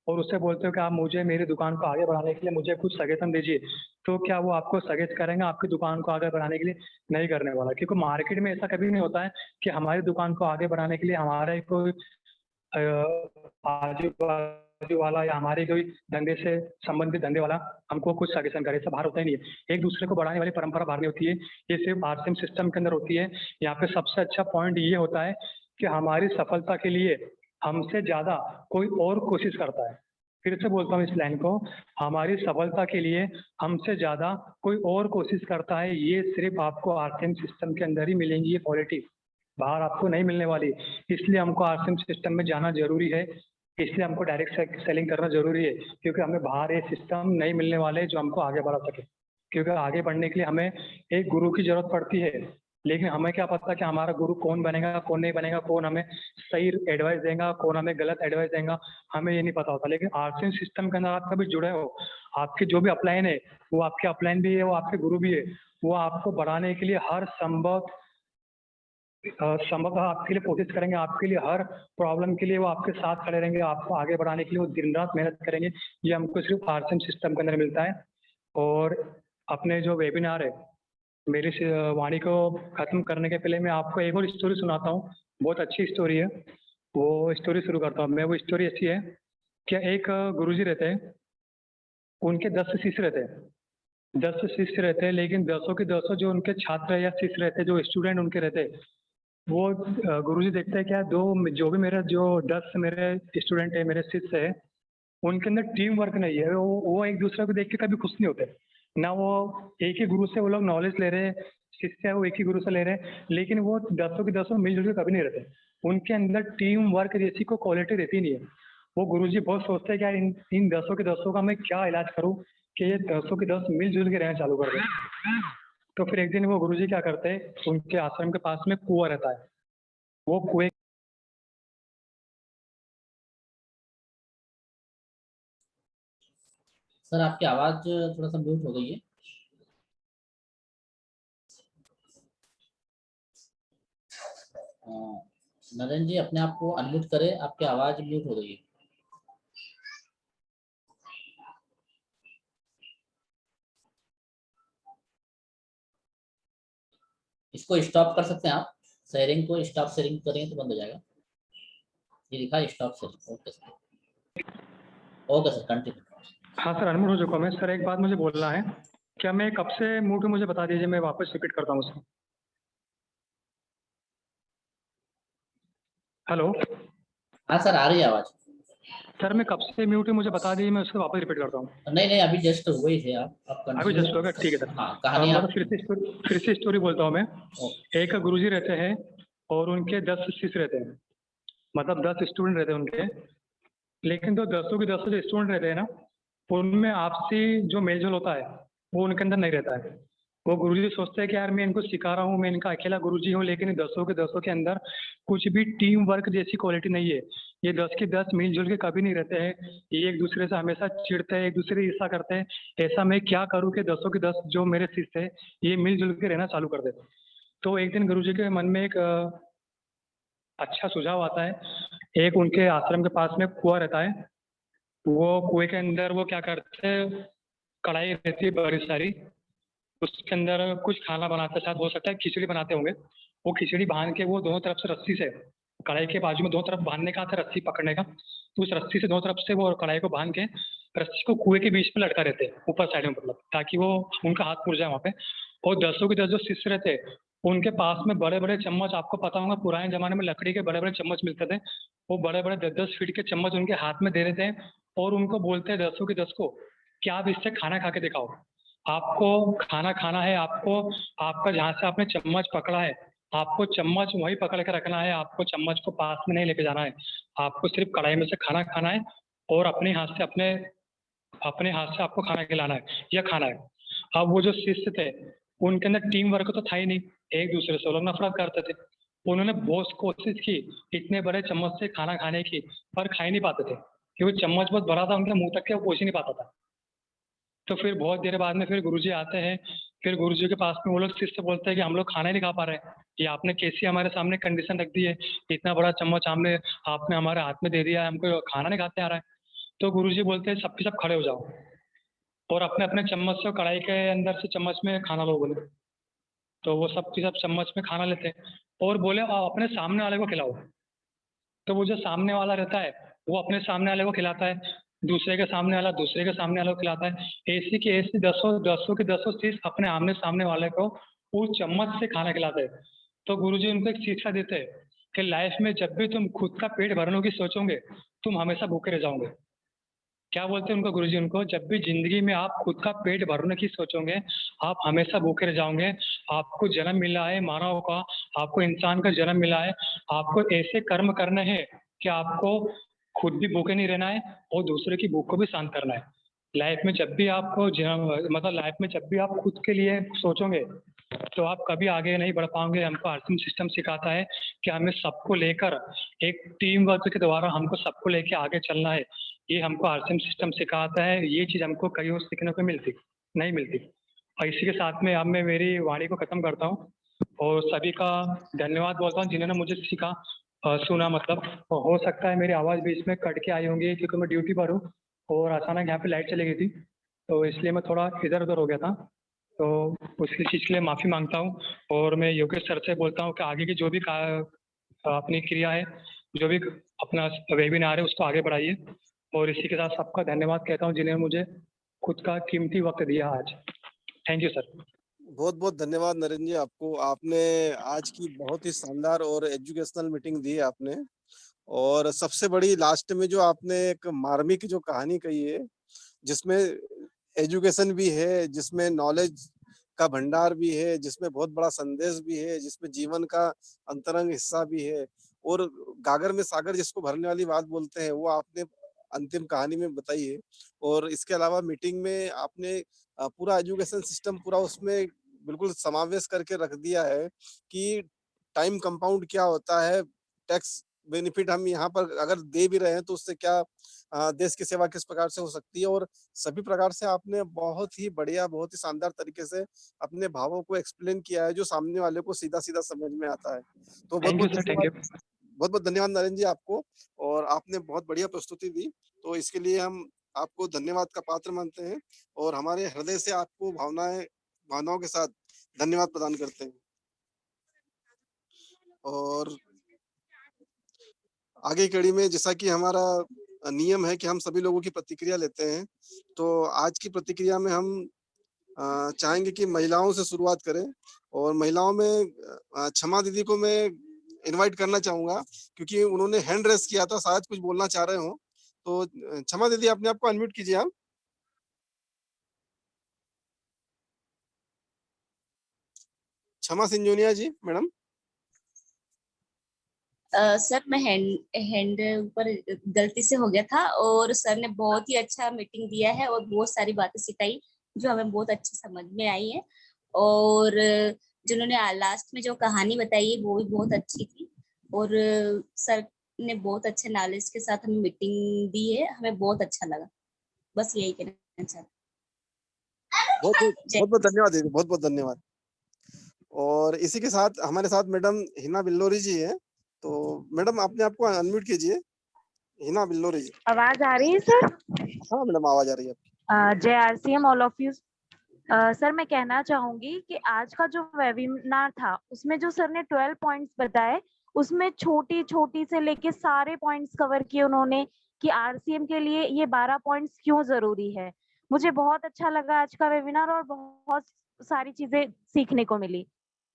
[SPEAKER 1] और उससे बोलते हो कि आप मुझे मेरी दुकान को आगे बढ़ाने के लिए मुझे कुछ सजेशन दीजिए, तो क्या वो आपको सजेस्ट करेंगे आपकी दुकान को आगे बढ़ाने के लिए? नहीं करने वाला। क्योंकि मार्केट में ऐसा कभी नहीं होता है कि हमारी दुकान को आगे बढ़ाने के लिए हमारे कोई आजू बाजू वाला या हमारे कोई धंधे से संबंधित धंधे वाला हमको कुछ सजेशन करे। ऐसा बाहर होता ही नहीं है। एक दूसरे को बढ़ाने वाली परंपरा बाहर नहीं होती है, ये सिर्फ आरसीएम सिस्टम के अंदर होती है। यहाँ पे सबसे अच्छा पॉइंट ये होता है कि हमारी सफलता के लिए हमसे ज़्यादा कोई और कोशिश करता है। फिर से बोलता हूँ इस लाइन को, हमारी सफलता के लिए हमसे ज़्यादा कोई और कोशिश करता है। ये सिर्फ आपको आरसीएम सिस्टम के अंदर ही मिलेंगी ये क्वालिटी, बाहर आपको नहीं मिलने वाली। इसलिए हमको आरसीएम सिस्टम में जाना जरूरी है, इसलिए हमको डायरेक्ट सेलिंग करना जरूरी है, क्योंकि हमें बाहर ये सिस्टम नहीं मिलने वाले जो हमको आगे बढ़ा सके। क्योंकि आगे बढ़ने के लिए हमें एक गुरु की जरूरत पड़ती है, लेकिन हमें क्या पता कि हमारा गुरु कौन बनेगा कौन नहीं बनेगा, कौन हमें सही एडवाइस देगा कौन हमें गलत एडवाइस देगा, हमें ये नहीं पता होता। लेकिन आरसीएम सिस्टम के अंदर आप कभी जुड़े हो, आपके जो भी अपलाइन है वो आपके अपलाइन भी है, वो आपके गुरु भी है, वो आपको बढ़ाने के लिए हर संभव आपके लिए कोशिश करेंगे, आपके लिए हर प्रॉब्लम के लिए वो आपके साथ खड़े रहेंगे, आपको आगे बढ़ाने के लिए वो दिन रात मेहनत करेंगे। ये हमको सिर्फ आरसीएम सिस्टम के अंदर मिलता है। और अपने जो वेबिनार है, मेरी वाणी को ख़त्म करने के पहले मैं आपको एक और स्टोरी सुनाता हूँ। बहुत अच्छी स्टोरी है, वो स्टोरी शुरू करता हूँ मैं। वो स्टोरी ऐसी है कि एक गुरुजी रहते हैं, उनके 10 शिष्य रहते हैं। 10 शिष्य रहते हैं, लेकिन दसों के दसों जो उनके छात्र या शिष्य रहते हैं, जो स्टूडेंट उनके रहते हैं, वो गुरुजी देखते हैं क्या, दो जो भी मेरे जो 10 मेरे स्टूडेंट है, मेरे शिष्य है, उनके अंदर टीम वर्क नहीं है। वो एक दूसरे को देख के कभी खुश नहीं होते ना। वो एक ही गुरु से वो लोग नॉलेज ले रहे हैं, शिष्य है वो एक ही गुरु से ले रहे हैं, लेकिन वो दसों के दसों मिलजुल के कभी नहीं रहते। उनके अंदर टीम वर्क जैसी कोई क्वालिटी रहती नहीं है। वो गुरुजी बहुत सोचते हैं कि यार इन दसों के दसों का मैं क्या इलाज करूँ कि ये दसों के दस मिलजुल के रहना चालू कर दें। तो फिर एक दिन वो गुरुजी क्या करते हैं, उनके आश्रम के पास में कुआं रहता है, वो कुएं।
[SPEAKER 2] सर आपकी आवाज थोड़ा सा म्यूट हो गई है। नरेंद्र जी अपने आप को अनम्यूट करें, आपकी आवाज म्यूट हो गई है। इसको स्टॉप कर सकते हैं आप, शेयरिंग को स्टॉप शेयरिंग करेंगे तो बंद हो जाएगा। ये लिखा है stop sharing. Okay sir, okay sir continue.
[SPEAKER 1] हाँ सर, अनम्यूट हो चुका हूँ मैं। सर एक बात मुझे बोलना है, क्या मैं कब से म्यूट हूँ मुझे बता दीजिए, मैं वापस रिपीट करता हूँ उसको। हेलो
[SPEAKER 2] हाँ सर आ रही है आवाज।
[SPEAKER 1] सर, मैं कब से म्यूट हूँ मुझे बता दीजिए, मैं उसको वापस रिपीट करता हूँ।
[SPEAKER 2] नहीं नहीं अभी जस्ट हुए थे आप
[SPEAKER 1] अभी
[SPEAKER 2] कंटिन्यू।
[SPEAKER 1] जस्ट हो गया, ठीक है सर।
[SPEAKER 2] हाँ कहानी
[SPEAKER 1] मतलब
[SPEAKER 2] आप।
[SPEAKER 1] फिर से स्टोरी बोलता हूँ मैं।
[SPEAKER 2] ओके।
[SPEAKER 1] एक गुरुजी रहते हैं और उनके 10 शिष्य रहते हैं, मतलब 10 स्टूडेंट रहते हैं उनके। लेकिन जो दसों के दसों जो स्टूडेंट रहते हैं ना, उनमें आपसी जो मेलजोल होता है वो उनके अंदर नहीं रहता है। वो गुरुजी सोचते हैं कि यार मैं इनको सिखा रहा हूँ, मैं इनका अकेला गुरुजी हूँ, लेकिन दसों के दसों के अंदर कुछ भी टीम वर्क जैसी क्वालिटी नहीं है। ये 10 के 10 मिलजुल के कभी नहीं रहते हैं, ये एक दूसरे से हमेशा चिढ़ते हैं, एक दूसरे की ईर्ष्या करते हैं। ऐसा मैं क्या करूँ कि दसों के 10 जो मेरे शिष्य है ये मिलजुल के रहना चालू कर देते। तो एक दिन गुरुजी के मन में एक अच्छा सुझाव आता है। एक उनके आश्रम के पास में कुआं रहता है, वो कुएं के अंदर वो क्या करते हैं, कढ़ाई रहती है बड़ी सारी, उसके अंदर कुछ खाना बनाते, शायद हो सकता है खिचड़ी बनाते होंगे। वो खिचड़ी बांध के वो दोनों तरफ से रस्सी से, कढ़ाई के बाजू में दोनों तरफ बांधने का आता है, रस्सी पकड़ने का, तो उस रस्सी से दोनों तरफ से वो कढ़ाई को बांध के रस्सी को कुएं के बीच में लटका रहते हैं, ऊपर साइड में, मतलब ताकि वो उनका हाथ मुड़ जाए वहाँ पे। और दसों के दस जो शिष्य रहते हैं, उनके पास में बड़े बड़े चम्मच, आपको पता होगा पुराने जमाने में लकड़ी के बड़े बड़े चम्मच मिलते थे, वो बड़े बड़े 10-10 फीट के चम्मच उनके हाथ में दे रहे थे, और उनको बोलते हैं दसों के दस को कि आप इससे खाना खा के दिखाओ, आपको खाना खाना है, आपको आपका जहाँ से आपने चम्मच पकड़ा है, आपको चम्मच वही पकड़ के रखना है, आपको चम्मच को पास में नहीं लेके जाना है, आपको सिर्फ कढ़ाई में से खाना खाना है, और अपने हाथ से आपको खाना खिलाना है या खाना है। अब वो जो शिष्य थे, उनके अंदर टीम वर्क तो था ही नहीं, एक दूसरे से वो लोग नफरत करते थे। उन्होंने बहुत कोशिश की इतने बड़े चम्मच से खाना खाने की, पर खा ही नहीं पाते थे, क्योंकि चम्मच बहुत बड़ा था, उनके मुंह तक के वो पहुंच ही नहीं पाता था। तो फिर बहुत देर बाद में फिर गुरुजी आते हैं, फिर गुरुजी के पास में वो लोग शिष्य बोलते हैं कि हम लोग खाना ही नहीं खा पा रहे हैं, ये आपने कैसी हमारे सामने कंडीशन रख दी है, इतना बड़ा चम्मच हमने आपने हमारे हाथ में दे दिया है, हमको खाना नहीं खाते आ रहा है। तो गुरुजी बोलते हैं सबके सब खड़े हो जाओ, और अपने अपने चम्मच से कढ़ाई के अंदर से चम्मच में खाना लो बोले। तो वो सब के सब चम्मच में खाना लेते हैं, और बोले अपने सामने वाले को खिलाओ। तो वो जो सामने वाला रहता है, वो अपने सामने वाले को खिलाता है, दूसरे के सामने वाला दूसरे के सामने वाले को खिलाता है, ऐसी की ऐसी दसों दसों के दसों चीज अपने आमने सामने वाले को उस चम्मच से खाना खिलाते हैं। तो गुरुजी उनको एक शिक्षा देते हैं कि लाइफ में जब भी तुम खुद का पेट भरने की सोचोगे, तुम हमेशा भूखे रह जाओगे। क्या बोलते हैं उनको गुरुजी, उनको जब भी जिंदगी में आप खुद का पेट भरने की सोचोगे, आप हमेशा भूखे रह जाओगे। आपको जन्म मिला है मानव का, आपको इंसान का जन्म मिला है, आपको ऐसे कर्म करने हैं कि आपको खुद भी भूखे नहीं रहना है, और दूसरे की भूख को भी शांत करना है। लाइफ में जब भी आपको मतलब लाइफ में जब भी आप खुद के लिए सोचोगे, तो आप कभी आगे नहीं बढ़ पाओगे। हमको आर्थिक सिस्टम सिखाता है कि हमें सबको लेकर, एक टीम वर्क के द्वारा हमको सबको लेके आगे चलना है। ये हमको आरसीएम सिस्टम सिखाता है, ये चीज हमको कहीं और सीखने को मिलती नहीं मिलती। और इसी के साथ में अब मैं मेरी वाणी को खत्म करता हूँ, और सभी का धन्यवाद बोलता हूँ जिन्होंने मुझे सीखा, सुना, मतलब हो सकता है मेरी आवाज़ बीच में कट के आई होंगी, क्योंकि मैं ड्यूटी पर हूँ, और अचानक यहाँ पे लाइट चली गई थी, तो इसलिए मैं थोड़ा इधर उधर हो गया था। तो उसकी चीज़ के लिए माफ़ी मांगता हूँ, और मैं योगेश सर से बोलता हूँ कि आगे की जो भी अपनी क्रिया है, जो भी अपना वेबिनार है, उसको आगे बढ़ाइए। और इसी के साथ सबका धन्यवाद कहता हूँ जिन्हें मुझे खुद का कीमती वक्त दिया आज। Thank you sir.
[SPEAKER 3] बहुत बहुत धन्यवाद नरेंद्र जी आपको। आपने आज की बहुत ही शानदार और एजुकेशनल मीटिंग दी है आपने, और सबसे बड़ी लास्ट में जो आपने एक मार्मिक जो कहानी कही है, जिसमें एजुकेशन भी है, जिसमें नॉलेज का भंडार भी है, जिसमें बहुत बड़ा संदेश भी है, जिसमें जीवन का अंतरंग हिस्सा भी है, और गागर में सागर जिसको भरने वाली बात बोलते हैं, वो आपने अंतिम कहानी में बताई है। और इसके अलावा मीटिंग में आपने पूरा एजुकेशन सिस्टम पूरा उसमें बिल्कुल समावेश करके रख दिया है कि टाइम कंपाउंड क्या होता है, टैक्स बेनिफिट हम यहाँ पर अगर दे भी रहे हैं तो उससे क्या देश की सेवा किस प्रकार से हो सकती है, और सभी प्रकार से आपने बहुत ही बढ़िया, बहुत ही शानदार तरीके से अपने भावों को एक्सप्लेन किया है, जो सामने वाले को सीधा सीधा समझ में आता है। तो बहुत
[SPEAKER 1] थैंक यू
[SPEAKER 3] बहुत
[SPEAKER 1] सर। थैंक
[SPEAKER 3] धन्यवाद,
[SPEAKER 1] यू।
[SPEAKER 3] बहुत बहुत धन्यवाद नरेंद्र जी आपको। और आपने बहुत बढ़िया प्रस्तुति दी, तो इसके लिए हम आपको धन्यवाद का पात्र मानते हैं, और हमारे हृदय से आपको भावनाओं के साथ धन्यवाद प्रदान करते हैं। और आगे की कड़ी में जैसा कि हमारा नियम है कि हम सभी लोगों की प्रतिक्रिया लेते हैं, तो आज की प्रतिक्रिया में हम चाहेंगे कि महिलाओं से शुरुआत करें, और महिलाओं में क्षमा दीदी को मैं इनवाइट करना चाहूंगा, क्योंकि उन्होंने हैंड रेस किया था, शायद कुछ बोलना चाह रहे हो। तो क्षमा दीदी अपने आप को अनम्यूट कीजिए आप। क्षमा सिंजोनिया जी मैडम।
[SPEAKER 4] सर मैं हैंड ऊपर गलती से हो गया था, और सर ने बहुत ही अच्छा मीटिंग दिया है और बहुत सारी बातें सिखाई जो हमें बहुत अच्छी समझ में आई है। और जिन्होंने लास्ट में जो कहानी बताई है वो भी बहुत अच्छी थी, और सर ने बहुत अच्छे नॉलेज के साथ हमें मीटिंग दी है, हमें बहुत अच्छा लगा। बस यही कहना चाहती
[SPEAKER 3] बहुत बहुत
[SPEAKER 4] जय
[SPEAKER 3] बहुत बहुत धन्यवाद दीदी, बहुत बहुत धन्यवाद। और इसी के साथ हमारे साथ मैडम हिना बिल्लोरी जी है, तो मैडम अपने आप को अनम्यूट कीजिए। हिना बिल्लोरी जी।
[SPEAKER 5] आवाज आ रही है सर?
[SPEAKER 3] हाँ मैडम, आवाज आ रही है आपकी।
[SPEAKER 5] जय RCM all of you. Sir मैं कहना चाहूंगी कि आज का जो वेबिनार था उसमें जो सर ने 12 पॉइंट्स बताए, उसमें छोटी छोटी से लेके सारे पॉइंट्स कवर किए उन्होंने कि आरसीएम के लिए ये 12 पॉइंट्स क्यों जरूरी है। मुझे बहुत अच्छा लगा आज का वेबिनार और बहुत सारी चीजें सीखने को मिली।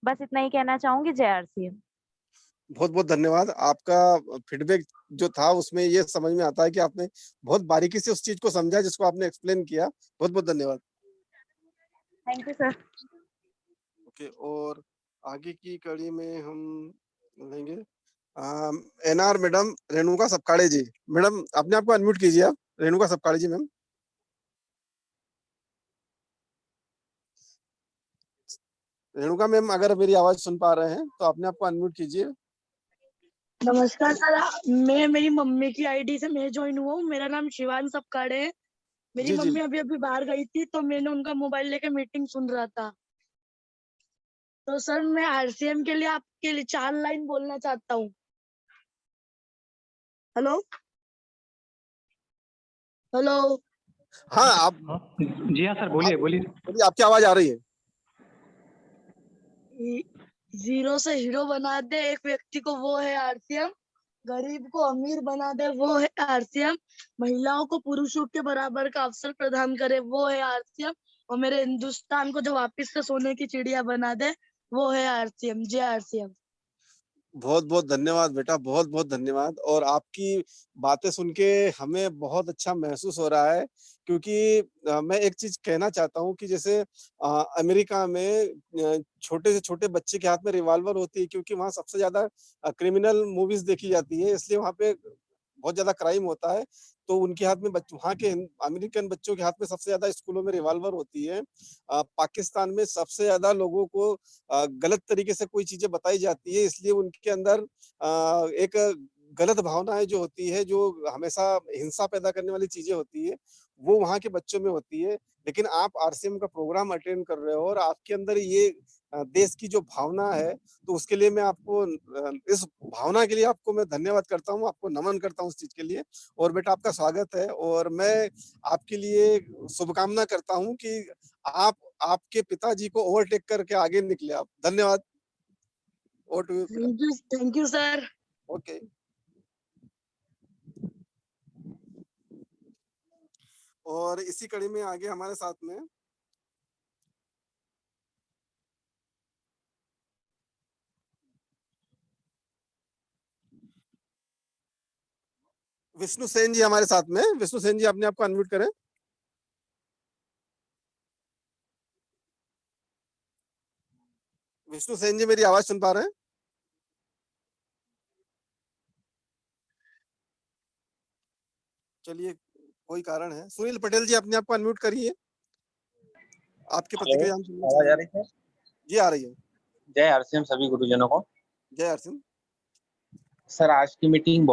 [SPEAKER 5] बस इतना ही कहना चाहूंगी। जय आरसीएम।
[SPEAKER 3] बहुत बहुत धन्यवाद। आपका फीडबैक जो था उसमें ये समझ में आता है कि आपने बहुत बारीकी से उस चीज को समझा जिसको आपने एक्सप्लेन किया। बहुत बहुत धन्यवाद।
[SPEAKER 5] Thank you sir.
[SPEAKER 3] ओके, और आगे की कड़ी में हम लेंगे एनआर मैडम रेणुका सपकाड़े जी। मैडम अपने आप को अनम्यूट कीजिए आप। रेणुका सपकाड़े जी मैम। रेणुका मैम अगर मेरी आवाज सुन पा रहे हैं तो अपने आप को अनम्यूट कीजिए।
[SPEAKER 6] नमस्कार सर, मैं मेरी मम्मी की आईडी से मैं ज्वाइन हुआ हूँ। मेरा नाम शिवान सपकाड़े है। मेरी
[SPEAKER 3] जी जी
[SPEAKER 6] मम्मी अभी अभी बाहर गई थी तो मैंने उनका मोबाइल लेके मीटिंग सुन रहा था। तो सर मैं आरसीएम के लिए आपके लिए 4 लाइन बोलना चाहता हूँ। Hello hello.
[SPEAKER 3] हाँ आप
[SPEAKER 1] जी हाँ सर, बोलिए बोलिए।
[SPEAKER 3] बोलिए, आपकी आवाज आ रही है।
[SPEAKER 6] जीरो से हीरो बना दे एक व्यक्ति को, वो है आरसीएम। गरीब को अमीर बना दे, वो है आरसीएम। महिलाओं को पुरुषों के बराबर का अवसर प्रदान करे, वो है आरसीएम। और मेरे हिंदुस्तान को जो वापस से सोने की चिड़िया बना दे, वो है आरसीएम। जय आरसीएम।
[SPEAKER 3] बहुत बहुत धन्यवाद बेटा, बहुत बहुत धन्यवाद। और आपकी बातें सुन के हमें बहुत अच्छा महसूस हो रहा है, क्योंकि मैं एक चीज कहना चाहता हूँ कि जैसे अमेरिका में छोटे से छोटे बच्चे के हाथ में रिवॉल्वर होती है, क्योंकि वहाँ सबसे ज्यादा क्रिमिनल मूवीज देखी जाती है, इसलिए वहाँ पे बहुत ज्यादा क्राइम होता है। तो उनके हाथ में वहाँ के अमेरिकन बच्चों के हाथ में सबसे ज्यादा स्कूलों में रिवॉल्वर होती है। पाकिस्तान में सबसे ज्यादा लोगों को गलत तरीके से कोई चीजें बताई जाती है, इसलिए उनके अंदर एक गलत भावनाएं जो होती है, जो हमेशा हिंसा पैदा करने वाली चीजें होती है, वो वहाँ के बच्चों में होती है। लेकिन आप आरसीएम का प्रोग्राम अटेंड कर रहे हो और आपके अंदर ये देश की जो भावना है, तो उसके लिए मैं आपको इस भावना के लिए आपको मैं धन्यवाद करता हूँ, आपको नमन करता हूँ उस चीज के लिए। और बेटा आपका स्वागत है, और मैं आपके लिए शुभकामना करता हूँ कि आप आपके पिताजी को ओवरटेक करके आगे निकले आप। धन्यवाद। Over to you.
[SPEAKER 6] Thank you sir.
[SPEAKER 3] Okay. और इसी कड़ी में आगे हमारे साथ में विष्णु सेन जी हमारे साथ में। विष्णु सेन जी अपने आप को अनम्यूट करें। विष्णु सेन जी मेरी आवाज सुन पा रहे हैं? चलिए, कोई कारण है। सुनील पटेल जी अपने आप को अनम्यूट करिए, आपकी प्रतिक्रिया हम सुनना
[SPEAKER 7] आवाज आ
[SPEAKER 3] चाहेंगे।
[SPEAKER 7] रही है?
[SPEAKER 3] जी आ रही है।
[SPEAKER 7] जय आरसीएम सभी गुरुजनों को।
[SPEAKER 3] जय हरसिंह।
[SPEAKER 7] सर आज की मीटिंग